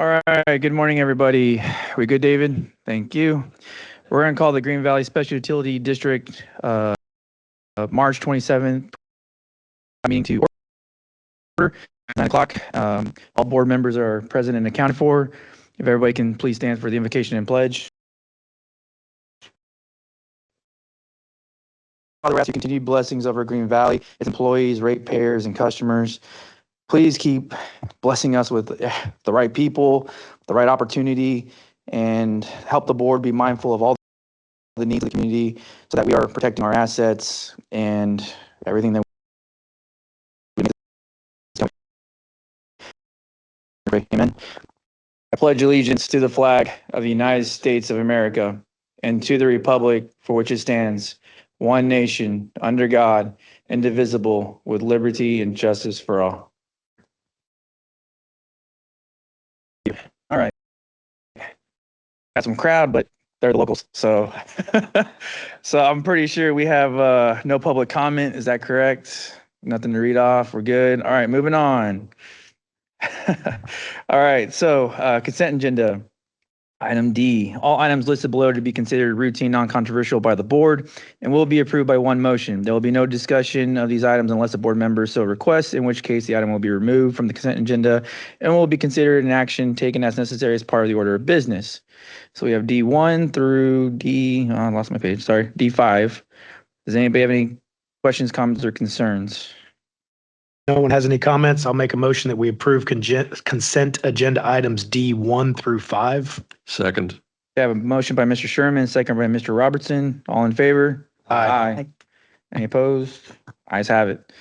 All right, good morning, everybody. We good, David? Thank you. We're going to call the Green Valley Special Utility District March 27th meeting to order, 9 o'clock. All board members are present and accounted for. If everybody can please stand for the invocation and pledge. Father, we ask you continued blessings over Green Valley, its employees, ratepayers, and customers. Please keep blessing us with the right people, the right opportunity, and help the board be mindful of all the needs of the community so that we are protecting our assets and everything that we need. Amen. I pledge allegiance to the flag of the United States of America and to the republic for which it stands, one nation, under God, indivisible, with liberty and justice for all. All right. Got some crowd, but they're the locals. So, so I'm pretty sure we have no public comment. Is that correct? Nothing to read off. We're good. All right, moving on. All right, so consent agenda. Item D, all items listed below to be considered routine, non-controversial by the board and will be approved by one motion. There will be no discussion of these items unless a board member so requests, in which case the item will be removed from the consent agenda and will be considered an action taken as necessary as part of the order of business. So we have D1 through D, oh, I lost my page, sorry, D5. Does anybody have any questions, comments, or concerns? No one has any comments. I'll make a motion that we approve consent agenda items D1 through 5. Second. We have a motion by Mr. Sherman, second by Mr. Robertson. All in favor? Aye. Any opposed? Ayes have it.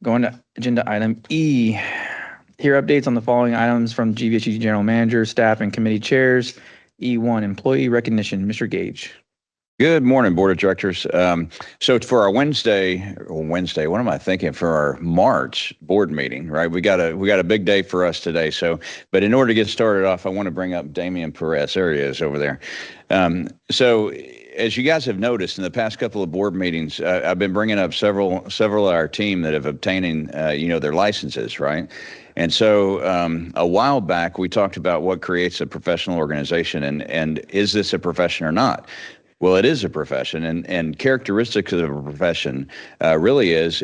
Going to agenda item E. Hear updates on the following items from GVSU General Manager, staff, and committee chairs. E1, employee recognition. Mr. Gage. Good morning, Board of Directors. So for our Wednesday, what am I thinking? For our March board meeting, right? We got a big day for us today. So, but in order to get started off, I want to bring up Damian Perez. There he is over there. So as you guys have noticed in the past couple of board meetings, I've been bringing up several of our team that have obtaining, their licenses, right? And so a while back, we talked about what creates a professional organization and is this a profession or not? Well, it is a profession, and characteristics of a profession really is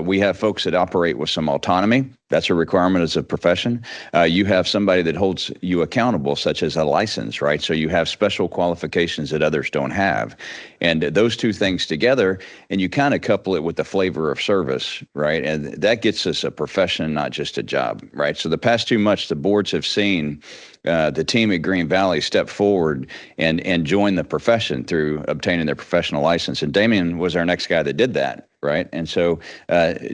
we have folks that operate with some autonomy. That's a requirement as a profession. You have somebody that holds you accountable, such as a license, right? So you have special qualifications that others don't have. And those two things together, and you kind of couple it with the flavor of service, right? And that gets us a profession, not just a job, right? So the past 2 months, the boards have seen the team at Green Valley step forward and join the profession through obtaining their professional license. And Damian was our next guy that did that, right? And so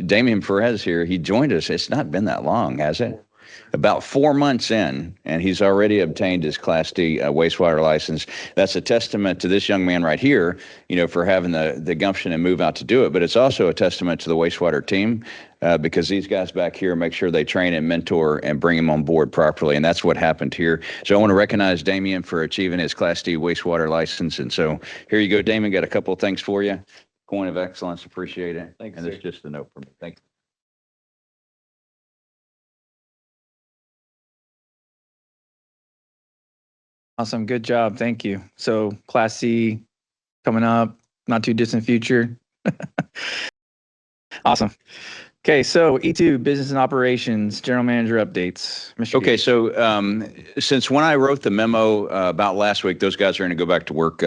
Damian Perez here, he joined us. It's not been that long, has it? About 4 months in, and he's already obtained his Class D wastewater license. That's a testament to this young man right here, for having the gumption and move out to do it. But it's also a testament to the wastewater team because these guys back here make sure they train and mentor and bring him on board properly. And that's what happened here. So I want to recognize Damian for achieving his Class D wastewater license. And so here you go, Damian. Got a couple of things for you. Point of excellence. Appreciate it. Thanks, and sir. it's just a note for me. Thank you. Awesome. Good job. Thank you. So Class C coming up, not too distant future. Awesome. Okay, so E2, business and operations, general manager updates. Mr. Okay, Gage. so since when I wrote the memo about last week, those guys are going to go back to work.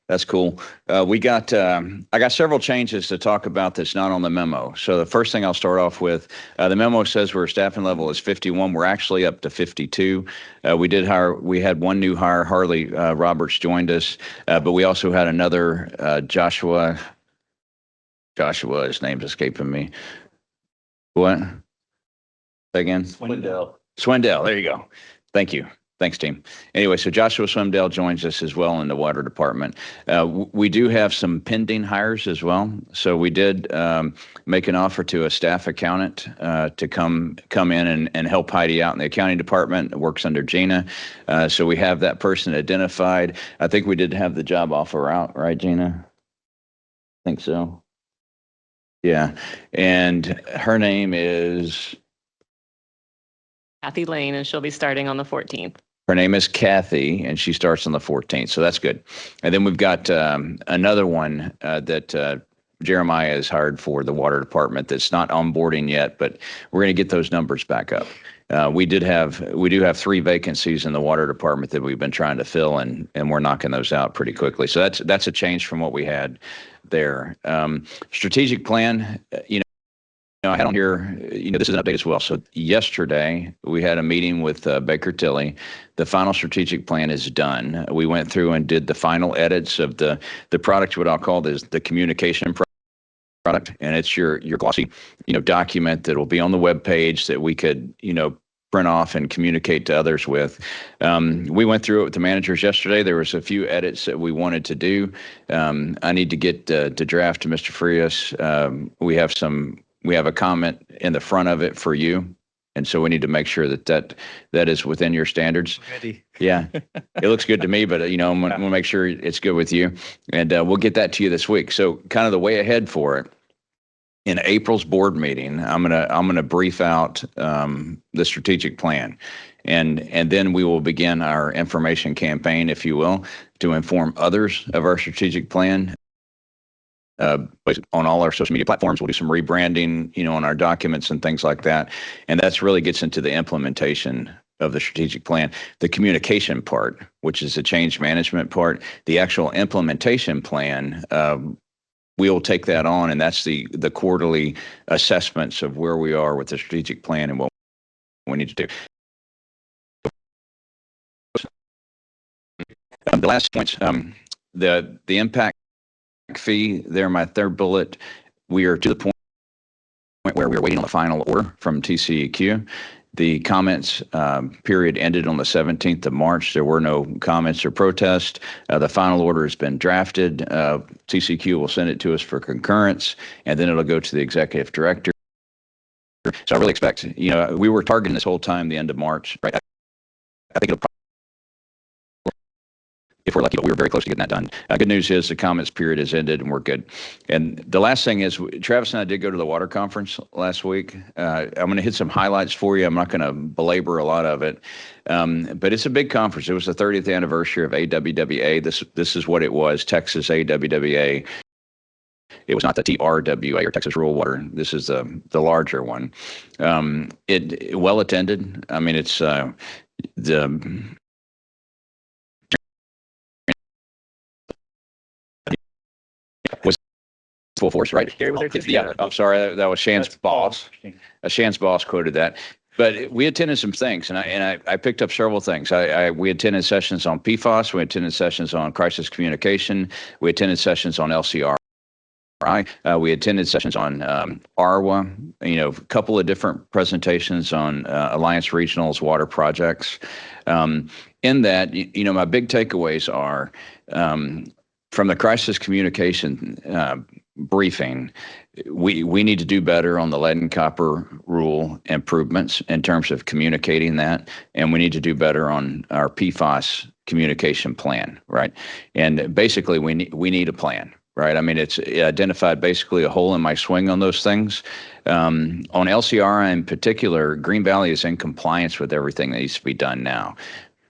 That's cool. I got several changes to talk about that's not on the memo. So the first thing I'll start off with, the memo says our staffing level is 51. We're actually up to 52. We had one new hire, Harley Roberts joined us, but we also had another Joshua, his name's escaping me. What? Again? Swindell, there you go. Thank you. Thanks, team. Anyway, so Joshua Swindell joins us as well in the water department. We do have some pending hires as well. So we did make an offer to a staff accountant to come in and help Heidi out in the accounting department. It works under Gina. So we have that person identified. I think we did have the job offer out, right, Gina? I think so. Yeah. And her name is Kathy Lane, and she'll be starting on the 14th. Her name is Kathy, and she starts on the 14th, so that's good. And then we've got another one that Jeremiah is hired for the water department that's not onboarding yet, but we're going to get those numbers back up. We do have 3 vacancies in the water department that we've been trying to fill, and we're knocking those out pretty quickly. So that's a change from what we had there. Strategic plan, I had on here, this is an update as well. So yesterday we had a meeting with Baker Tilly. The final strategic plan is done. We went through and did the final edits of the product, what I'll call the communication product. And it's your glossy, document that will be on the web page that we could, print off and communicate to others with. We went through it with the managers yesterday. There was a few edits that we wanted to do. I need to get to draft to Mr. Frias. We have a comment in the front of it for you. And so we need to make sure that is within your standards. Ready. Yeah, it looks good to me, but I'm gonna make sure it's good with you. And we'll get that to you this week. So kind of the way ahead for it. In April's board meeting, I'm gonna brief out the strategic plan. And then we will begin our information campaign, if you will, to inform others of our strategic plan. On all our social media platforms, we'll do some rebranding, on our documents and things like that. And that's really gets into the implementation of the strategic plan. The communication part, which is the change management part, the actual implementation plan, we'll take that on, and that's the quarterly assessments of where we are with the strategic plan and what we need to do. The last points, the impact fee there, my third bullet, we are to the point where we are waiting on the final order from TCEQ. The comments period ended on the 17th of March. There were no comments or protests. The final order has been drafted. TCEQ will send it to us for concurrence, and then it'll go to the executive director. So I really expect, we were targeting this whole time the end of March, right? I think it'll probably, if we're lucky, but we were very close to getting that done. Good news is the comments period has ended and we're good. And the last thing is, Travis and I did go to the water conference last week. I'm going to hit some highlights for you. I'm not going to belabor a lot of it, but it's a big conference. It was the 30th anniversary of AWWA. This is what it was, Texas AWWA. It was not the TRWA or Texas Rural Water. This is the larger one. It well attended. I mean, it's was full force, right? Yeah, I'm sorry, that was Shan's boss. Shan's boss quoted that. But we attended some things, and I picked up several things. We attended sessions on PFAS. We attended sessions on crisis communication. We attended sessions on LCR. We attended sessions on ARWA, a couple of different presentations on Alliance Regional's water projects. In that, my big takeaways are from the crisis communication briefing, we need to do better on the lead and copper rule improvements in terms of communicating that, and we need to do better on our PFAS communication plan, right? And basically, we need a plan. Right. I mean, it identified basically a hole in my swing on those things. On LCR in particular, Green Valley is in compliance with everything that needs to be done now.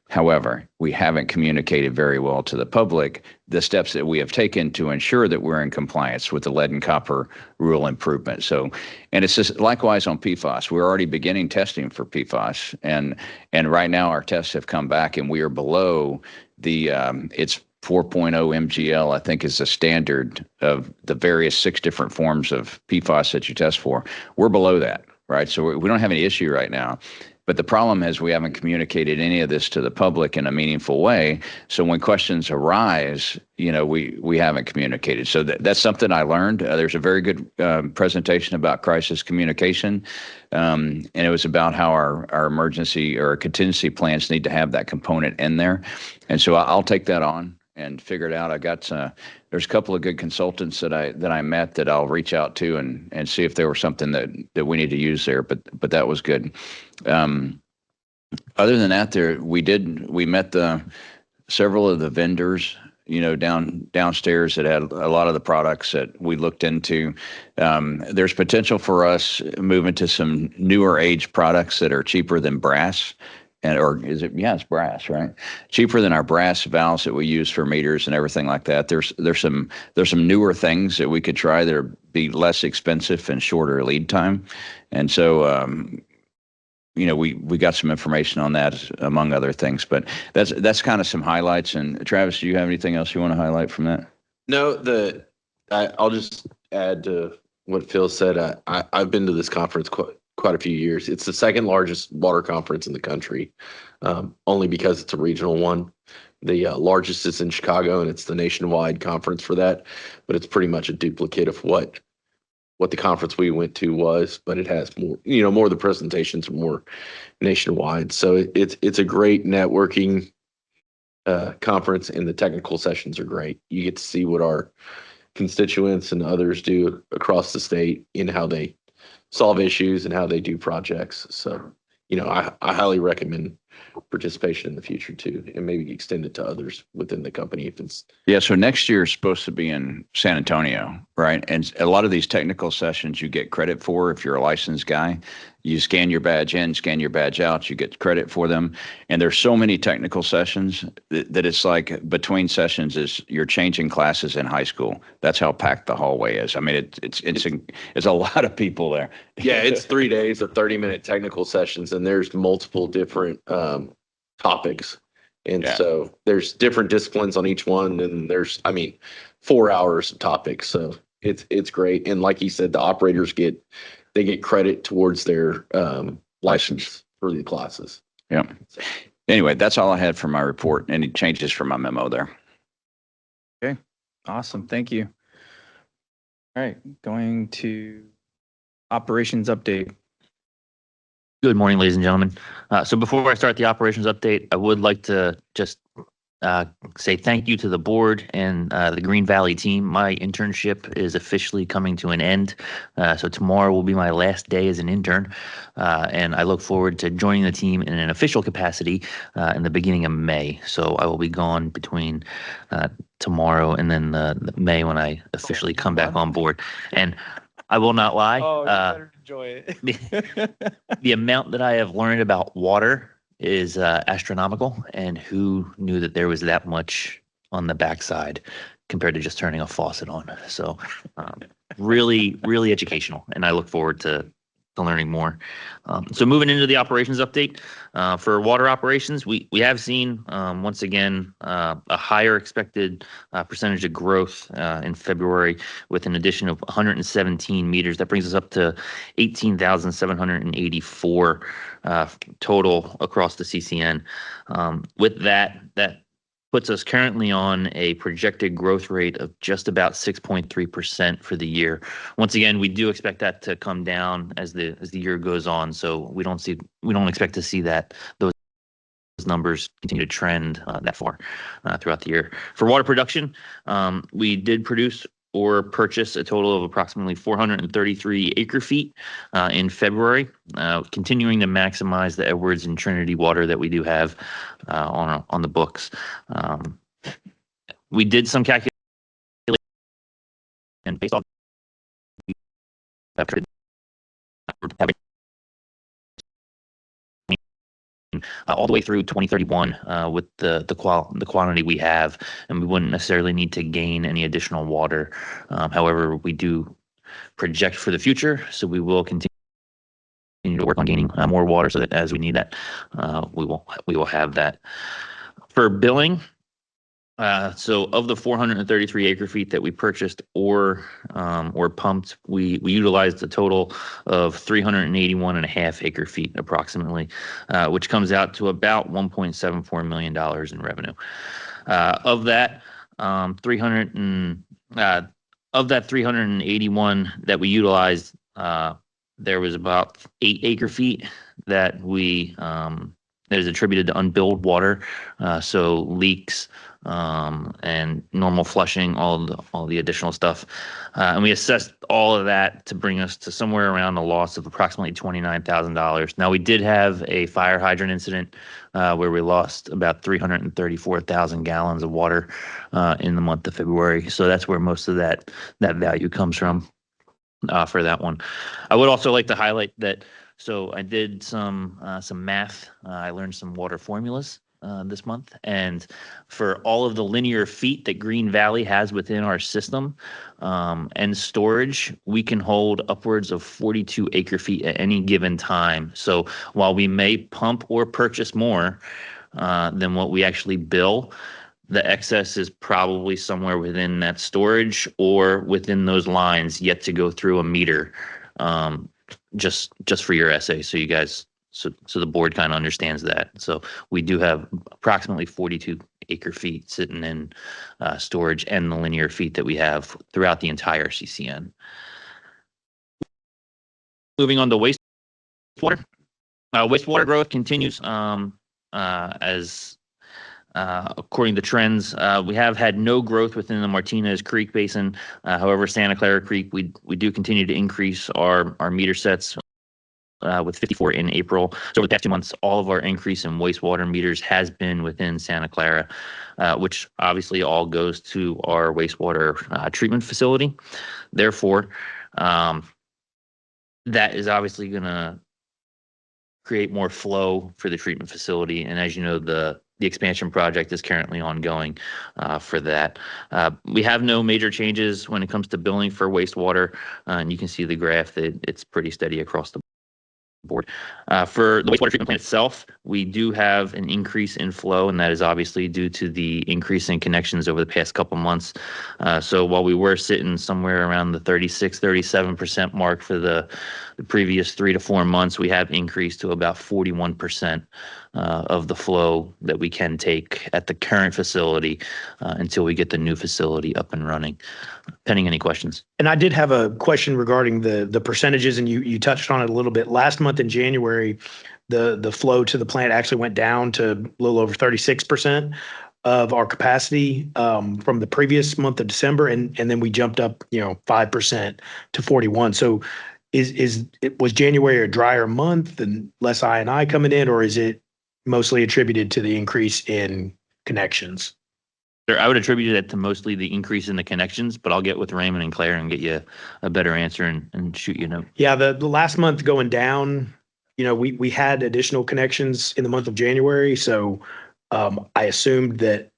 However, we haven't communicated very well to the public the steps that we have taken to ensure that we're in compliance with the lead and copper rule improvement. So, and it's just likewise on PFAS. We're already beginning testing for PFAS, and right now our tests have come back, and we are below the it's 4.0 MGL, I think, is the standard of the various 6 different forms of PFAS that you test for. We're below that, right? So we don't have any issue right now. But the problem is we haven't communicated any of this to the public in a meaningful way. So when questions arise, we haven't communicated. So that's something I learned. There's a very good presentation about crisis communication, and it was about how our emergency or contingency plans need to have that component in there. And so I'll take that on and figure it out. I got there's a couple of good consultants that I met that I'll reach out to and see if there was something that we need to use there. But that was good. Other than that, we met several of the vendors downstairs that had a lot of the products that we looked into. There's potential for us moving to some newer age products that are cheaper than brass. Or is it? Yeah, it's brass, right? Cheaper than our brass valves that we use for meters and everything like that. There's some newer things that we could try that are be less expensive and shorter lead time. And so, we got some information on that among other things, but that's kind of some highlights. And Travis, do you have anything else you want to highlight from that? No, I'll just add to what Phil said. I've been to this conference quite a few years. It's the second largest water conference in the country, only because it's a regional one. The largest is in Chicago, and it's the nationwide conference for that. But it's pretty much a duplicate of what the conference we went to was, but it has more. More of the presentations are more nationwide. So it's a great networking conference, and the technical sessions are great. You get to see what our constituents and others do across the state in how they solve issues and how they do projects. So, I highly recommend participation in the future too, and maybe extend it to others within the company if it's. Yeah. So next year is supposed to be in San Antonio, right? And a lot of these technical sessions you get credit for if you're a licensed guy. You scan your badge in, scan your badge out, you get credit for them. And there's so many technical sessions that it's like between sessions is you're changing classes in high school. That's how packed the hallway is. I mean, it's a lot of people there. Yeah, it's 3 days of 30-minute technical sessions, and there's multiple different topics. And so there's different disciplines on each one, and there's 4 hours of topics. So it's great. And like he said, the operators get credit towards their license for the classes. Yeah. Anyway, that's all I had for my report. Any changes from my memo there? Okay, awesome. Thank you. All right, going to operations update. Good morning, ladies and gentlemen. So before I start the operations update, I would like to just say thank you to the board and the Green Valley team. My internship is officially coming to an end. So tomorrow will be my last day as an intern. And I look forward to joining the team in an official capacity in the beginning of May. So I will be gone between tomorrow and then the May when I officially come back on board. And I will not lie. Oh, you better enjoy it. The amount that I have learned about water is astronomical, and who knew that there was that much on the backside compared to just turning a faucet on. So really, really educational, and I look forward to learning more. So moving into the operations update, for water operations, we have seen once again a higher expected percentage of growth in February with an addition of 117 meters. That brings us up to 18,784 total across the CCN. With that puts us currently on a projected growth rate of just about 6.3% for the year. Once again, we do expect that to come down as the year goes on. So we don't expect to see those numbers continue to trend that far throughout the year. For water production, we did produce or purchase a total of approximately 433 acre feet in February, continuing to maximize the Edwards and Trinity water that we do have on the books. We did some calculation, and based off all the way through 2031 with the quantity we have, and we wouldn't necessarily need to gain any additional water. However, we do project for the future, so we will continue to work on gaining more water so that as we need that, we will have that. For billing, so of the 433 acre feet that we purchased or pumped, we utilized a total of 381 and a half acre feet approximately, which comes out to about $1.74 million in revenue. Of that 381 that we utilized, there was about 8 acre feet that we that is attributed to unbilled water, so leaks and normal flushing, all the additional stuff. And we assessed all of that to bring us to somewhere around a loss of approximately $29,000. Now, we did have a fire hydrant incident where we lost about 334,000 gallons of water in the month of February. So that's where most of that value comes from for that one. I would also like to highlight that. So I did some math. I learned some water formulas this month, and for all of the linear feet that Green Valley has within our system and storage, we can hold upwards of 42 acre feet at any given time. So while we may pump or purchase more than what we actually bill, the excess is probably somewhere within that storage or within those lines yet to go through a meter. Just for your essay, so you guys, so the board kind of understands that. So we do have approximately 42 acre feet sitting in storage and the linear feet that we have throughout the entire CCN. Moving on to wastewater. Wastewater growth continues as according to trends. We have had no growth within the Martinez Creek Basin. However, Santa Clara Creek, we do continue to increase our meter sets with 54 in April. So over the past 2 months, all of our increase in wastewater meters has been within Santa Clara, which obviously all goes to our wastewater treatment facility. Therefore, that is obviously going to create more flow for the treatment facility. And as you know, the expansion project is currently ongoing for that. We have no major changes when it comes to billing for wastewater, and you can see the graph that it's pretty steady across the board. For the wastewater treatment plant itself, we do have an increase in flow, and that is obviously due to the increase in connections over the past couple months. So while we were sitting somewhere around the 36-37% mark for the previous 3 to 4 months, we have increased to about 41% of the flow that we can take at the current facility until we get the new facility up and running. Pending any questions. And I did have a question regarding the percentages, and you touched on it a little bit. Last month in January, the flow to the plant actually went down to a little over 36% of our capacity from the previous month of December, and then we jumped up 5% to 41. So was January a drier month and less I&I coming in, or is it mostly attributed to the increase in connections? I would attribute it to mostly the increase in the connections, but I'll get with Raymond and Claire and get you a better answer and shoot you a note. Yeah, the last month going down, we had additional connections in the month of January. So I assumed that,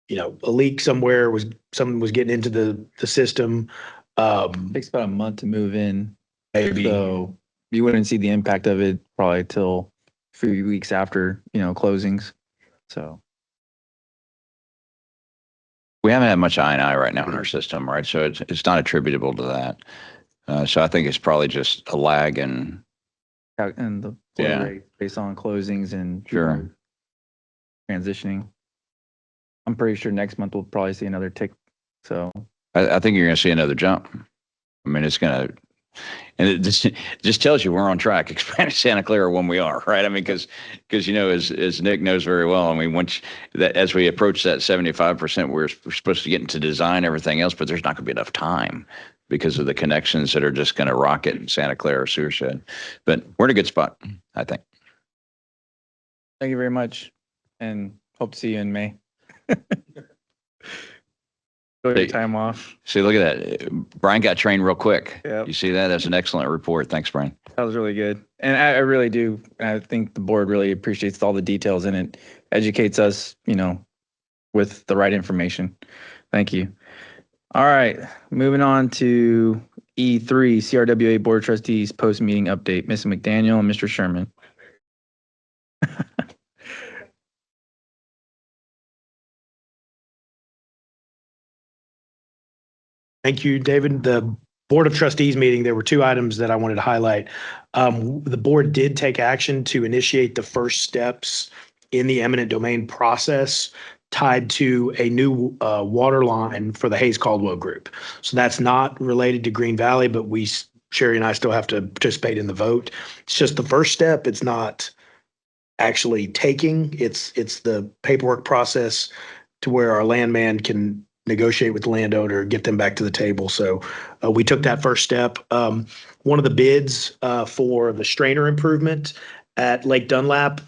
a leak somewhere something was getting into the system. It takes about a month to move in. Maybe. So you wouldn't see the impact of it probably till a few weeks after, closings. So. We haven't had much I&I right now in our system, right? So it's not attributable to that. So I think it's probably just a lag and the flow rate based on closings and sure transitioning. I'm pretty sure next month we'll probably see another tick. So I think you're going to see another jump. I mean, it's going to, and it just tells you we're on track expanding Santa Clara when we are, right? I mean, because as Nick knows very well, I mean, as we approach that 75%, we're supposed to get into design, everything else, but there's not going to be enough time because of the connections that are just going to rocket in Santa Clara sewer shed. But we're in a good spot, I think. Thank you very much, and hope to see you in May. Enjoy your time off. See, look at that. Brian got trained real quick. Yep. You see that? That's an excellent report. Thanks, Brian. That was really good. And I really do. I think the board really appreciates all the details in it. Educates us, with the right information. Thank you. All right. Moving on to E3, CRWA Board of Trustees post-meeting update. Ms. McDaniel and Mr. Sherman. Thank you, David. The Board of Trustees meeting, there were 2 items that I wanted to highlight. The board did take action to initiate the first steps in the eminent domain process tied to a new water line for the Hayes Caldwell Group. So that's not related to Green Valley, but Sherry and I still have to participate in the vote. It's just the first step. It's not actually taking. It's the paperwork process to where our landman can negotiate with the landowner, get them back to the table. So we took that first step. One of the bids for the strainer improvement at Lake Dunlap,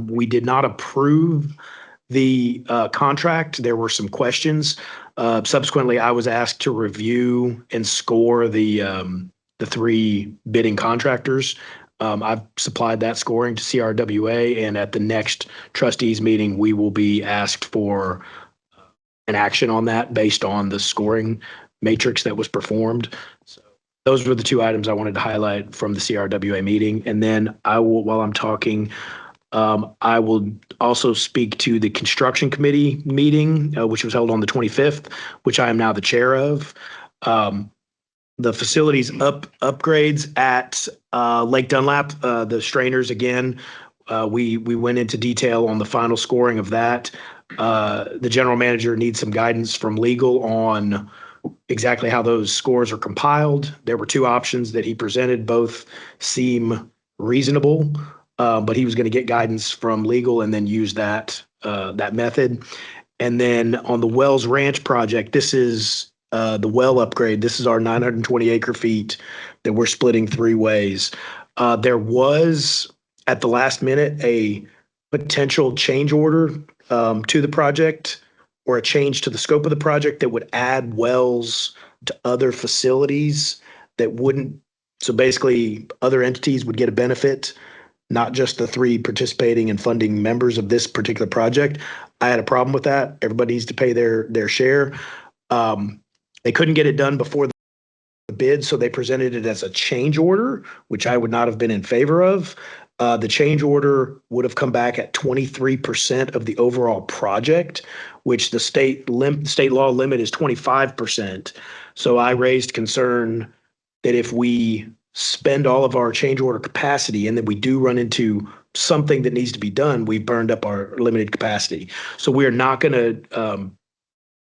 we did not approve the contract. There were some questions. Subsequently, I was asked to review and score the three bidding contractors. I've supplied that scoring to CRWA, and at the next trustees meeting, we will be asked for an action on that based on the scoring matrix that was performed. So those were the two items I wanted to highlight from the CRWA meeting. And then I will, while I'm talking, I will also speak to the construction committee meeting, which was held on the 25th, which I am now the chair of. The facilities upgrades at Lake Dunlap, the strainers again, we went into detail on the final scoring of that. The general manager needs some guidance from legal on exactly how those scores are compiled. There were two options that he presented. Both seem reasonable, but he was going to get guidance from legal and then use that method. And then on the Wells Ranch project, this is the well upgrade. This is our 920 acre feet that we're splitting three ways. There was at the last minute a potential change order to the project, or a change to the scope of the project that would add wells to other facilities that wouldn't. So basically, other entities would get a benefit, not just the three participating and funding members of this particular project. I had a problem with that. Everybody needs to pay their share. They couldn't get it done before the bid, so they presented it as a change order, which I would not have been in favor of. The change order would have come back at 23% of the overall project, which the state law limit is 25%. So I raised concern that if we spend all of our change order capacity and then we do run into something that needs to be done, we've burned up our limited capacity. So we are not going to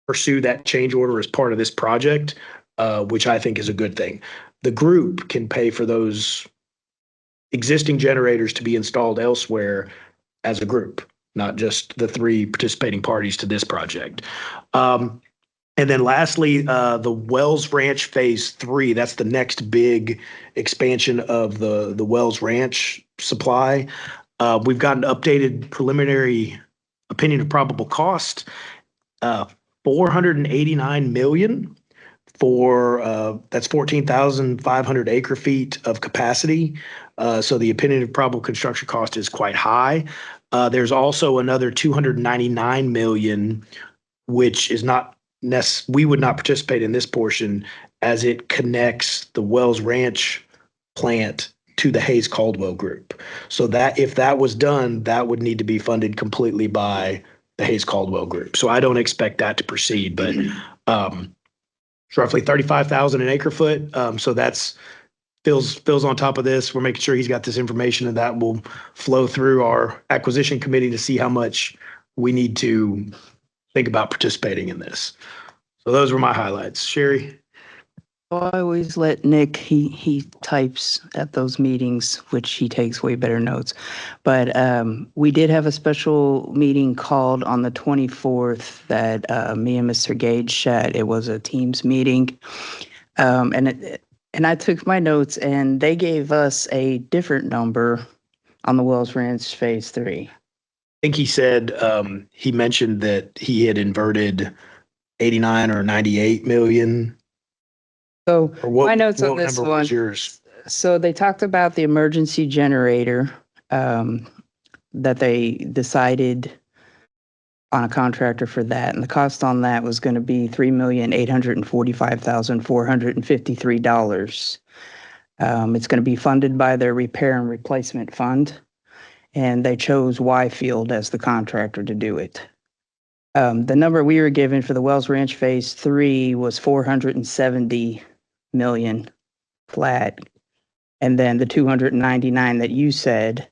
pursue that change order as part of this project, which I think is a good thing. The group can pay for those existing generators to be installed elsewhere as a group, not just the three participating parties to this project. And then lastly, the Wells Ranch Phase 3, that's the next big expansion of the Wells Ranch supply. We've got an updated preliminary opinion of probable cost, $489 million for that's 14,500 acre feet of capacity. So the opinion of probable construction cost is quite high. There's also another 299 million, which is not we would not participate in this portion, as it connects the Wells Ranch plant to the Hayes Caldwell group. So that if that was done, that would need to be funded completely by the Hayes Caldwell group. So I don't expect that to proceed, but it's roughly 35,000 an acre foot. So that's Phil's on top of this. We're making sure he's got this information, and that will flow through our acquisition committee to see how much we need to think about participating in this. So those were my highlights. Sherry? I always let Nick, he types at those meetings, which he takes way better notes. But we did have a special meeting called on the 24th that me and Mr. Gage sat. It was a Teams meeting. And I took my notes, and they gave us a different number on the Wells Ranch Phase 3. I think he said, he mentioned that he had inverted 89 or 98 million. So Or what, my notes on what this number one. was yours? So they talked about the emergency generator that they decided on a contractor for that, and the cost on that was going to be $3,845,453. It's going to be funded by their repair and replacement fund, and they chose Yfield as the contractor to do it. The number we were given for the Wells Ranch Phase 3 was 470 million flat. And then the 299 that you said,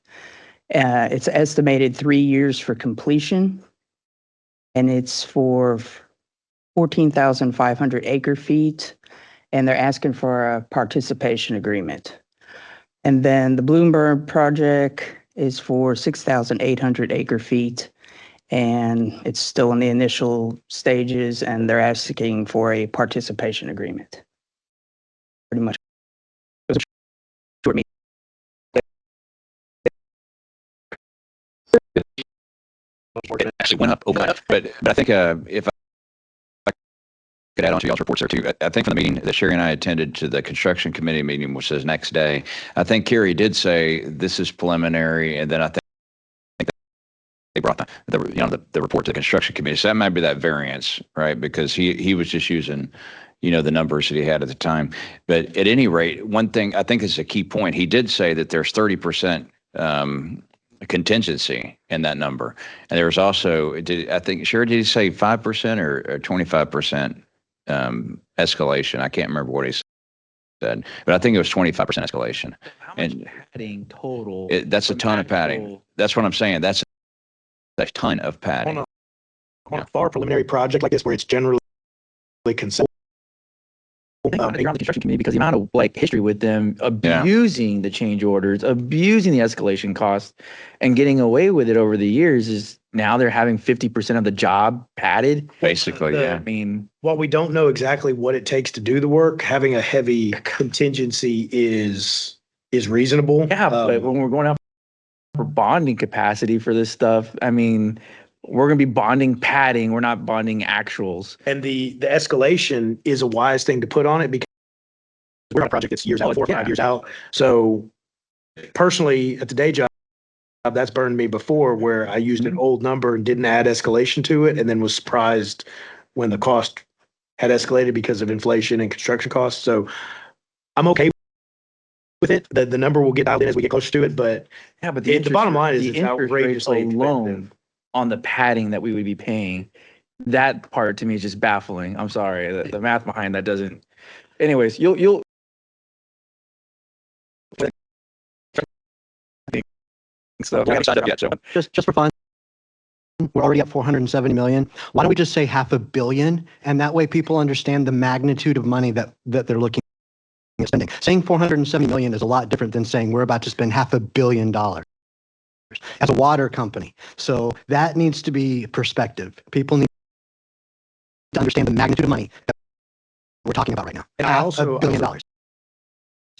it's estimated 3 years for completion. And it's for 14,500 acre feet. And they're asking for a participation agreement. And then the Bloomberg project is for 6,800 acre feet. And it's still in the initial stages, and they're asking for a participation agreement. Pretty much. It was a short meeting. It actually went up overnight, but I think if I could add on to y'all's reports there too, I think from the meeting that Sherry and I attended to the construction committee meeting, which was next day, I think Carrie did say this is preliminary, and then I think they brought the report to the construction committee. So that might be that variance, right? Because he was just using, the numbers that he had at the time. But at any rate, one thing I think is a key point. He did say that there's 30% contingency in that number, and there was also, I think, Sherry, did he say 5% or 25% escalation? I can't remember what he said, but I think it was 25% escalation. How much And padding total? that's a from ton of padding. actual- That's what I'm saying. That's a ton of padding. On a far preliminary project like this, where it's generally considered. I think around the construction committee, because the amount of history with them abusing the change orders, abusing the escalation costs, and getting away with it over the years is now they're having 50% of the job padded. Basically, The- yeah. I mean, While we don't know exactly what it takes to do the work, having a heavy contingency is reasonable. yeah, but when we're going out for bonding capacity for this stuff, I mean, we're going to be bonding padding. We're not bonding actuals. And the escalation is a wise thing to put on it because we're on a project that's years out, 4 or 5 years out. So personally, at the day job, that's burned me before, where I used an old number and didn't add escalation to it, and then was surprised when the cost had escalated because of inflation and construction costs. So I'm okay with it. The number will get dialed in as we get closer to it, but Yeah, but the bottom line is the it's interest rate outrageously alone expensive. on the padding that we would be paying. That part to me is just baffling. I'm sorry. The math behind that doesn't. Anyways, you'll. So, We haven't signed up yet, so Just for fun, we're already at 470 million. Why don't we just say 500 million? And that way people understand the magnitude of money that they're looking at spending. Saying 470 million is a lot different than saying we're about to spend $500 million as a water company. So that needs to be perspective. People need to understand the magnitude of money that we're talking about right now. And I also $500 million.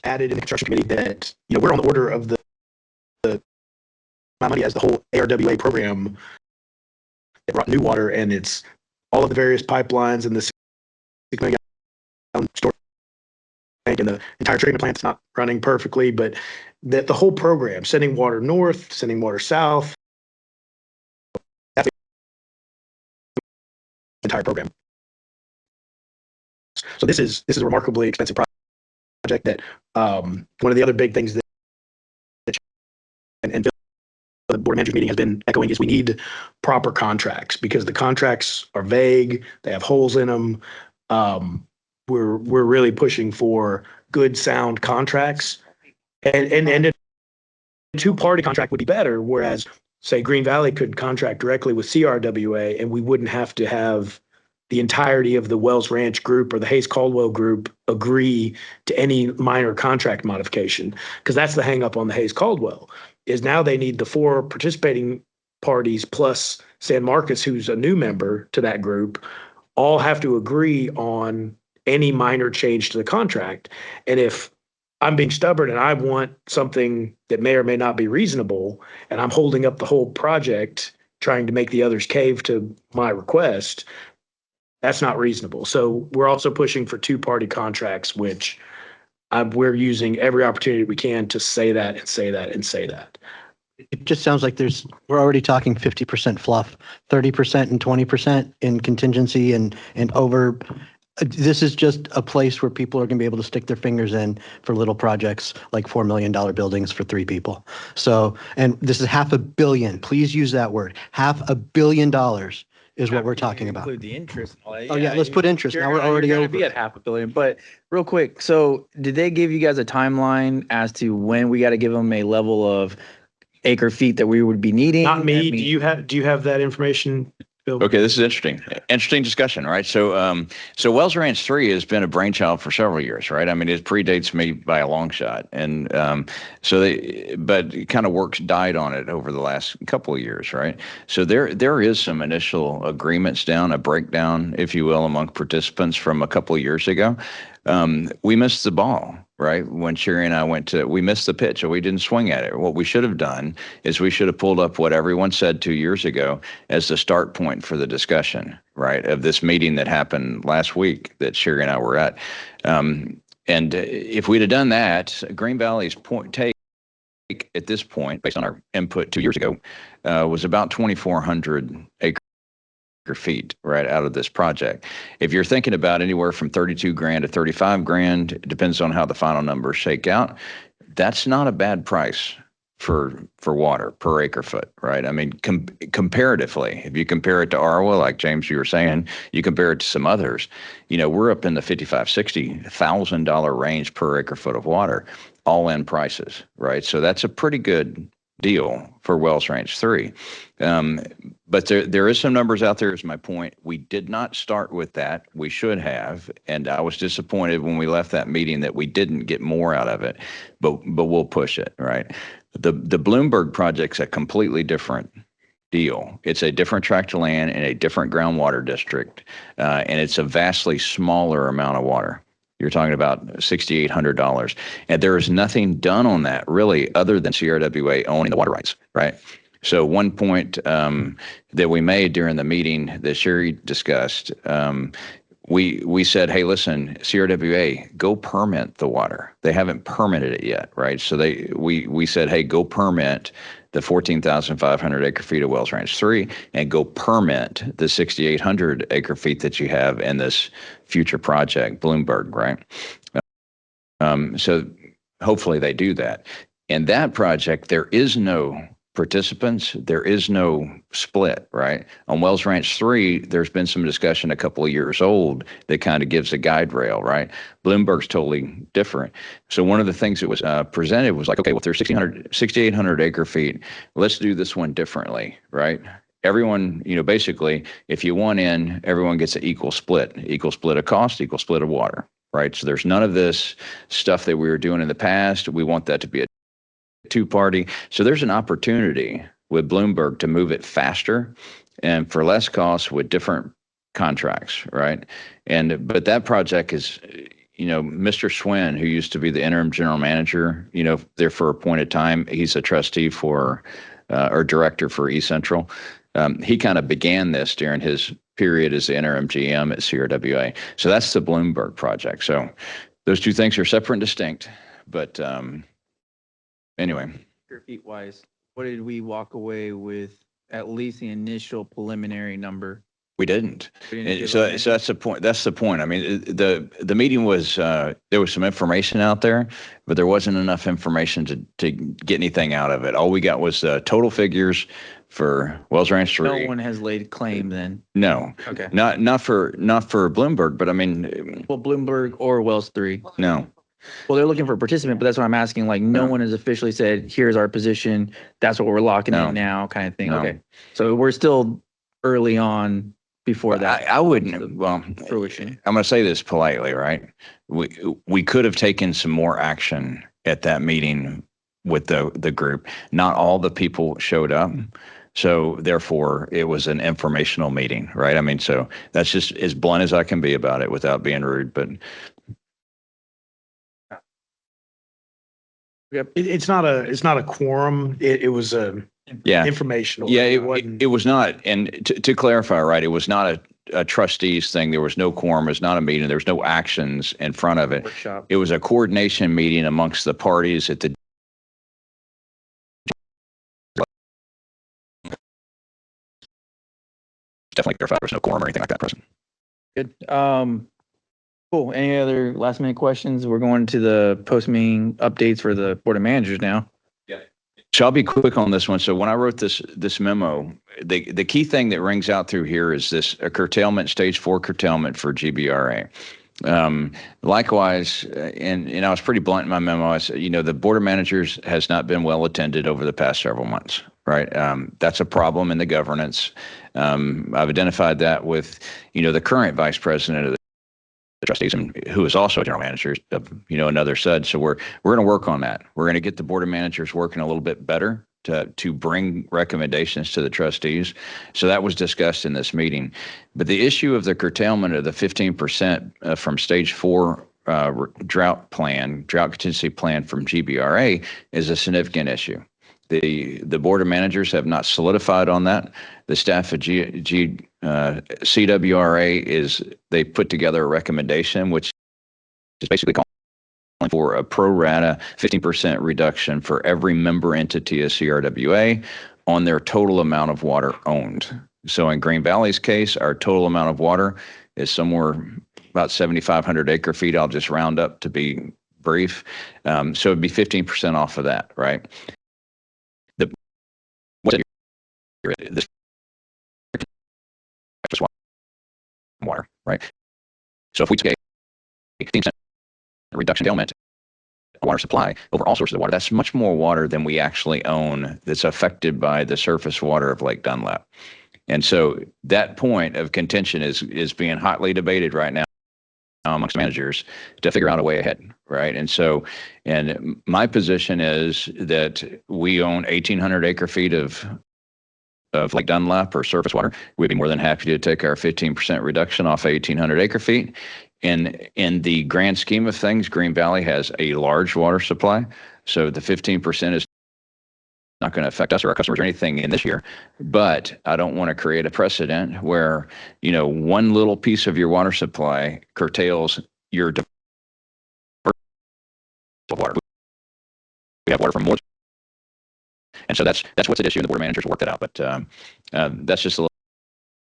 added in the construction committee that, we're on the order of the my money as the whole ARWA program that brought new water, and it's all of the various pipelines and the 6 million gallon storage tank and the entire treatment plant's not running perfectly, but the whole program, sending water north, sending water south, that's the entire program. So this is a remarkably expensive project that one of the other big things that and the board manager's meeting has been echoing is we need proper contracts, because the contracts are vague. They have holes in them. We're really pushing for good, sound contracts, and a two-party contract would be better. Whereas, say, Green Valley could contract directly with CRWA, and we wouldn't have to have the entirety of the Wells Ranch group or the Hayes Caldwell group agree to any minor contract modification, because that's the hang up on the Hayes Caldwell. Is now they need the 4 participating parties plus San Marcos, who's a new member to that group, all have to agree on any minor change to the contract. And if I'm being stubborn and I want something that may or may not be reasonable, and I'm holding up the whole project trying to make the others cave to my request, that's not reasonable. So we're also pushing for 2-party contracts, which we're using every opportunity we can to say that and say that and say that. It just sounds like we're already talking 50% fluff, 30% and 20% in contingency and over. This is just a place where people are going to be able to stick their fingers in for little projects like $4 million buildings for 3 people. So, and this is $500 million. Please use that word. $500 million is what we're talking about. Include the interest. And all that. Oh yeah, let's put interest. Now we're already you're over. gonna be at $500 million. But real quick, so did they give you guys a timeline as to when we got to give them a level of acre feet that we would be needing? Not me. I mean, Do you have that information, Okay, this is interesting. Interesting discussion, right? So Wells Ranch 3 has been a brainchild for several years, right? I mean, it predates me by a long shot, and but kind of works died on it over the last couple of years, right? So there is some initial agreements down, a breakdown, if you will, among participants from a couple of years ago. We missed the ball, right? When Sherry and I we missed the pitch, or we didn't swing at it. What we should have done is we should have pulled up what everyone said 2 years ago as the start point for the discussion, right? Of this meeting that happened last week that Sherry and I were at. And if we'd have done that, Green Valley's take at this point, based on our input 2 years ago, was about 2,400 acre feet right out of this project. If you're thinking about anywhere from 32 grand to 35 grand, it depends on how the final numbers shake out. That's not a bad price for water per acre foot, right? I mean, comparatively, if you compare it to Arwa, like James, you were saying, you compare it to some others, we're up in the $55,000-$60,000 range per acre foot of water, all in prices, right? So that's a pretty good deal for Wells Ranch 3. But there is some numbers out there, is my point. We did not start with that. We should have. And I was disappointed when we left that meeting that we didn't get more out of it, but we'll push it, right? The Bloomberg project's a completely different deal. It's a different tract of land in a different groundwater district, and it's a vastly smaller amount of water. You're talking about $6,800. And there is nothing done on that really other than CRWA owning the water rights, right? So one point that we made during the meeting that Sherry discussed, we said, hey, listen, CRWA, go permit the water. They haven't permitted it yet, right? So we said, hey, go permit the 14,500 acre feet of Wells Ranch 3 and go permit the 6,800 acre feet that you have in this future project, Bloomberg, right? So hopefully they do that. In that project, there is no participants, there is no split, right? On Wells Ranch 3, there's been some discussion a couple of years old that kind of gives a guide rail, right? Bloomberg's totally different. So one of the things that was presented was like, okay, well, if there's 6,800 acre feet, let's do this one differently, right? Everyone, basically, if you want in, everyone gets an equal split of cost, equal split of water, right? So there's none of this stuff that we were doing in the past. We want that to be a two-party. So there's an opportunity with Bloomberg to move it faster and for less cost with different contracts, right? But that project is, Mr. Swin, who used to be the interim general manager, there for a point of time, he's a trustee for, or director for East Central. He kind of began this during his period as the interim GM at CRWA. So that's the Bloomberg project. So those two things are separate and distinct, but anyway. Feet wise, what did we walk away with? At least the initial preliminary number. We didn't. So that's the point. That's the point. I mean, the meeting was there was some information out there, but there wasn't enough information to get anything out of it. All we got was total figures for Wells Ranch 3. No one has laid claim then. No. Okay. Not for Bloomberg, but I mean. Well, Bloomberg or Wells 3. No. Well, they're looking for a participant, but that's what I'm asking. Like, no one has officially said, here's our position. That's what we're locking in now, kind of thing. No. Okay. So we're still early on before that. I wouldn't. Well, fruition. I'm going to say this politely, right? We could have taken some more action at that meeting with the group. Not all the people showed up. So therefore, it was an informational meeting, right? I mean, so that's just as blunt as I can be about it without being rude, but. It's not a quorum. It was informational. Yeah, it was not. And to clarify, right, it was not a trustees thing. There was no quorum. It was not a meeting. There was no actions in front of it. Workshop. It was a coordination meeting amongst the parties at the. Definitely clarify there was no quorum or anything like that present. Good. Cool. Any other last minute questions? We're going to the post meeting updates for the board of managers now. Yeah. So I'll be quick on this one. So when I wrote this memo, the key thing that rings out through here is this a curtailment, stage 4 curtailment for GBRA. Likewise, and I was pretty blunt in my memo. I said, the board of managers has not been well attended over the past several months, right? That's a problem in the governance. I've identified that with, the current vice president of the trustees, and who is also a general manager of, another SUD. So we're going to work on that. We're going to get the board of managers working a little bit better to bring recommendations to the trustees. So that was discussed in this meeting. But the issue of the curtailment of the 15% from stage 4 drought contingency plan from GBRA is a significant issue. The board of managers have not solidified on that. The staff at CWRA they put together a recommendation, which is basically calling for a pro rata 15% reduction for every member entity of CRWA on their total amount of water owned. So in Green Valley's case, our total amount of water is somewhere about 7,500 acre feet. I'll just round up to be brief. So it'd be 15% off of that, right? This water, right? So if we take a 15% reduction ailment water supply over all sources of water, that's much more water than we actually own that's affected by the surface water of Lake Dunlap. And so that point of contention is being hotly debated right now amongst managers to figure out a way ahead, right? And my position is that we own 1,800 acre feet of Lake Dunlap or surface water. We'd be more than happy to take our 15% reduction off 1,800 acre feet. In the grand scheme of things, Green Valley has a large water supply. So the 15% is not going to affect us or our customers or anything in this year. But I don't want to create a precedent where, one little piece of your water supply curtails your water. We have water from more. And so that's what's at issue, and the board of managers will work that out. But that's just a little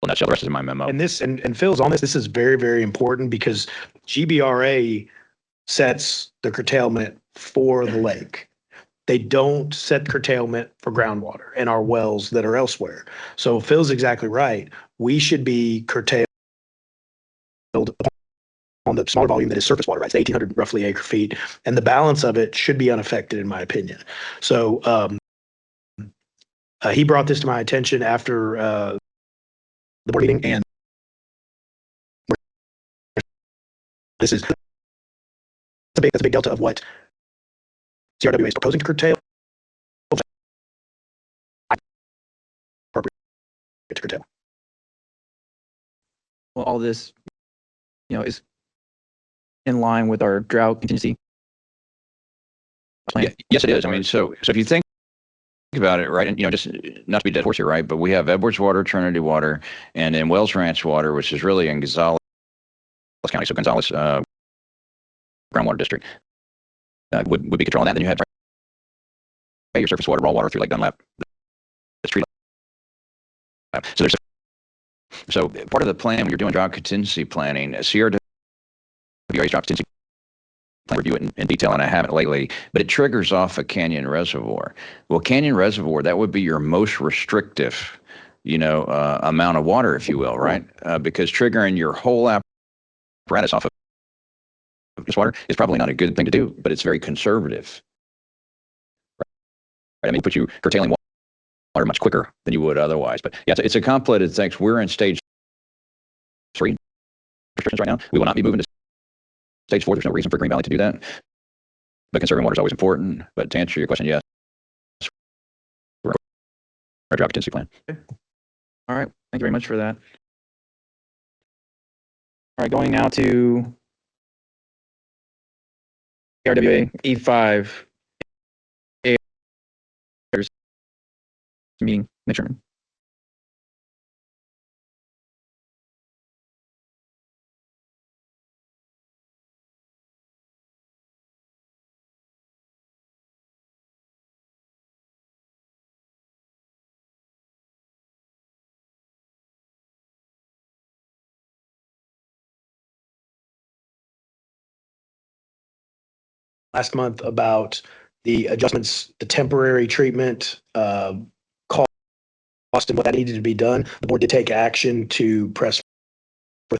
nutshell. The rest is in my memo. And this, and Phil's on this, this is very, very important because GBRA sets the curtailment for the lake. They don't set curtailment for groundwater and our wells that are elsewhere. So Phil's exactly right. We should be curtailed on the smaller volume that is surface water, right? It's 1,800 roughly acre feet, and the balance of it should be unaffected, in my opinion. So he brought this to my attention after the board meeting, and this is that's a big delta of what CRWA is proposing to curtail. Appropriate to curtail. Well, all this, is in line with our drought contingency plan. Yeah, yes, it is. I mean, so if you think about it, right, and just not to be dead horse here, right, but we have Edwards Water, Trinity Water, and then Wells Ranch Water, which is really in Gonzales County, so Gonzales groundwater district would be controlling that. Then you have your surface water, raw water through Lake Dunlap. So part of the plan when you're doing drought contingency planning, CRWA's drought contingency plan review it in detail, and I haven't lately, but it triggers off a Canyon Reservoir. Well, Canyon Reservoir, that would be your most restrictive, amount of water, if you will, right? Because triggering your whole apparatus off of this water is probably not a good thing to do, but it's very conservative. Right? I mean, put you curtailing water much quicker than you would otherwise. But yeah, it's a complicated thing. We're in stage 3 restrictions right now. We will not be moving to stage 4. There's no reason for Green Valley to do that. But conserving water is always important. But to answer your question, yes, we're our drought contingency plan. Okay. All right. Thank you very much for that. All right, going now to RWA E5 meeting, Adjournment. Last month about the adjustments, the temporary treatment, cost and what that needed to be done. The board did take action to press for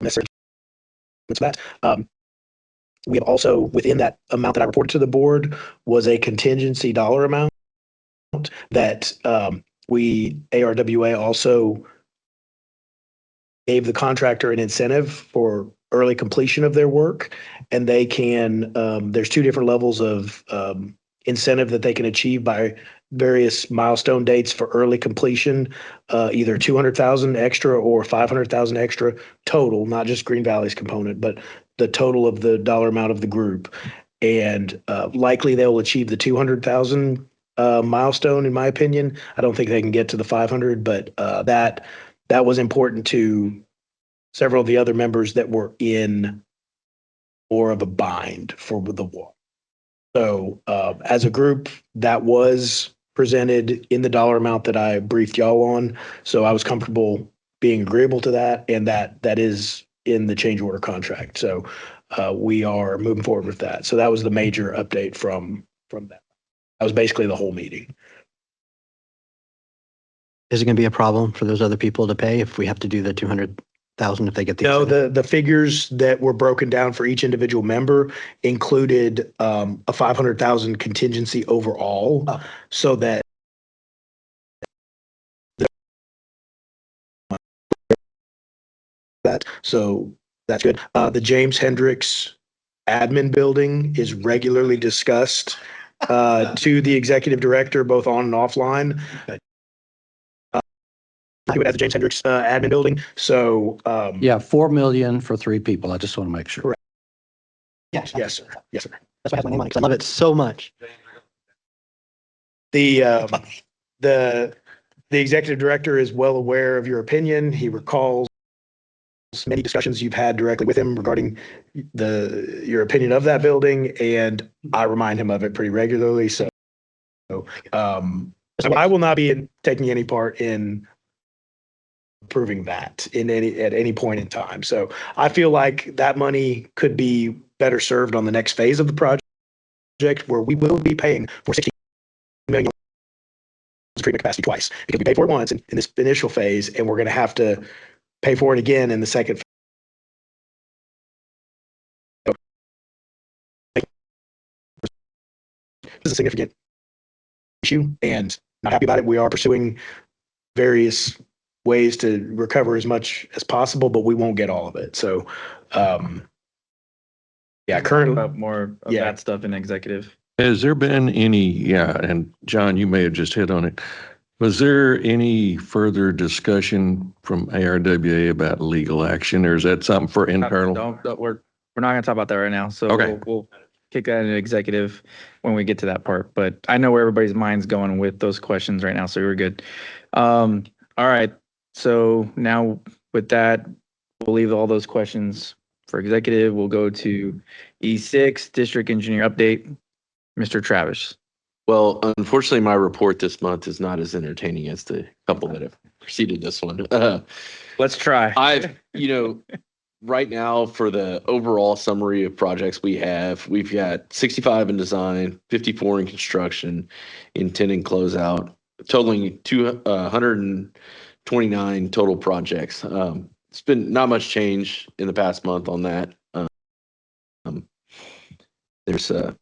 necessary adjustments for that. We have also, within that amount that I reported to the board, was a contingency dollar amount amount that ARWA also gave the contractor an incentive for early completion of their work. And they can, there's two different levels of incentive that they can achieve by various milestone dates for early completion, either 200,000 extra or 500,000 extra total, not just Green Valley's component, but the total of the dollar amount of the group. And likely they'll achieve the 200,000 milestone, in my opinion. I don't think they can get to the 500, but that was important to several of the other members that were in more of a bind for the war. So as a group, that was presented in the dollar amount that I briefed y'all on. So I was comfortable being agreeable to that, and that is in the change order contract. So we are moving forward with that. So that was the major update from that. That was basically the whole meeting. Is it going to be a problem for those other people to pay if we have to do the 200,000 if they get the? No, incentive? the figures that were broken down for each individual member included a 500,000 contingency overall, so that so that's good. The James Hendricks admin building is regularly discussed to the executive director, both on and offline. At the James Hendricks admin building. So Yeah, 4 million for 3 people. I just want to make sure. Correct. Yes. yes, sir. Yes, sir. That's why I have my name on it, because I love it so much. The executive director is well aware of your opinion. He recalls many discussions you've had directly with him regarding your opinion of that building, and I remind him of it pretty regularly. So I will not be taking any part in approving that at any point in time. So I feel like that money could be better served on the next phase of the project, where we will be paying for 16 million treatment capacity twice, because we paid for it once in this initial phase, and we're going to have to pay for it again in the second phase. This is a significant issue, and not happy about it. We are pursuing various ways to recover as much as possible, but we won't get all of it. So, currently, About more of Yeah. that stuff in executive. Has there been any, and John, you may have just hit on it. Was there any further discussion from ARWA about legal action, or is that something for internal? We're not going to talk about that right now. So Okay. we'll kick that into executive when we get to that part. But I know where everybody's mind's going with those questions right now, so we're good. All right. So now with that, we'll leave all those questions for executive. We'll go to E6, district engineer update. Mr. Travis. Well, unfortunately, my report this month is not as entertaining as the couple that have preceded this one. Let's try. Right now, for the overall summary of projects we've got 65 in design, 54 in construction, and 10 in closeout, totaling 129 total projects. It's been not much change in the past month on that. There's not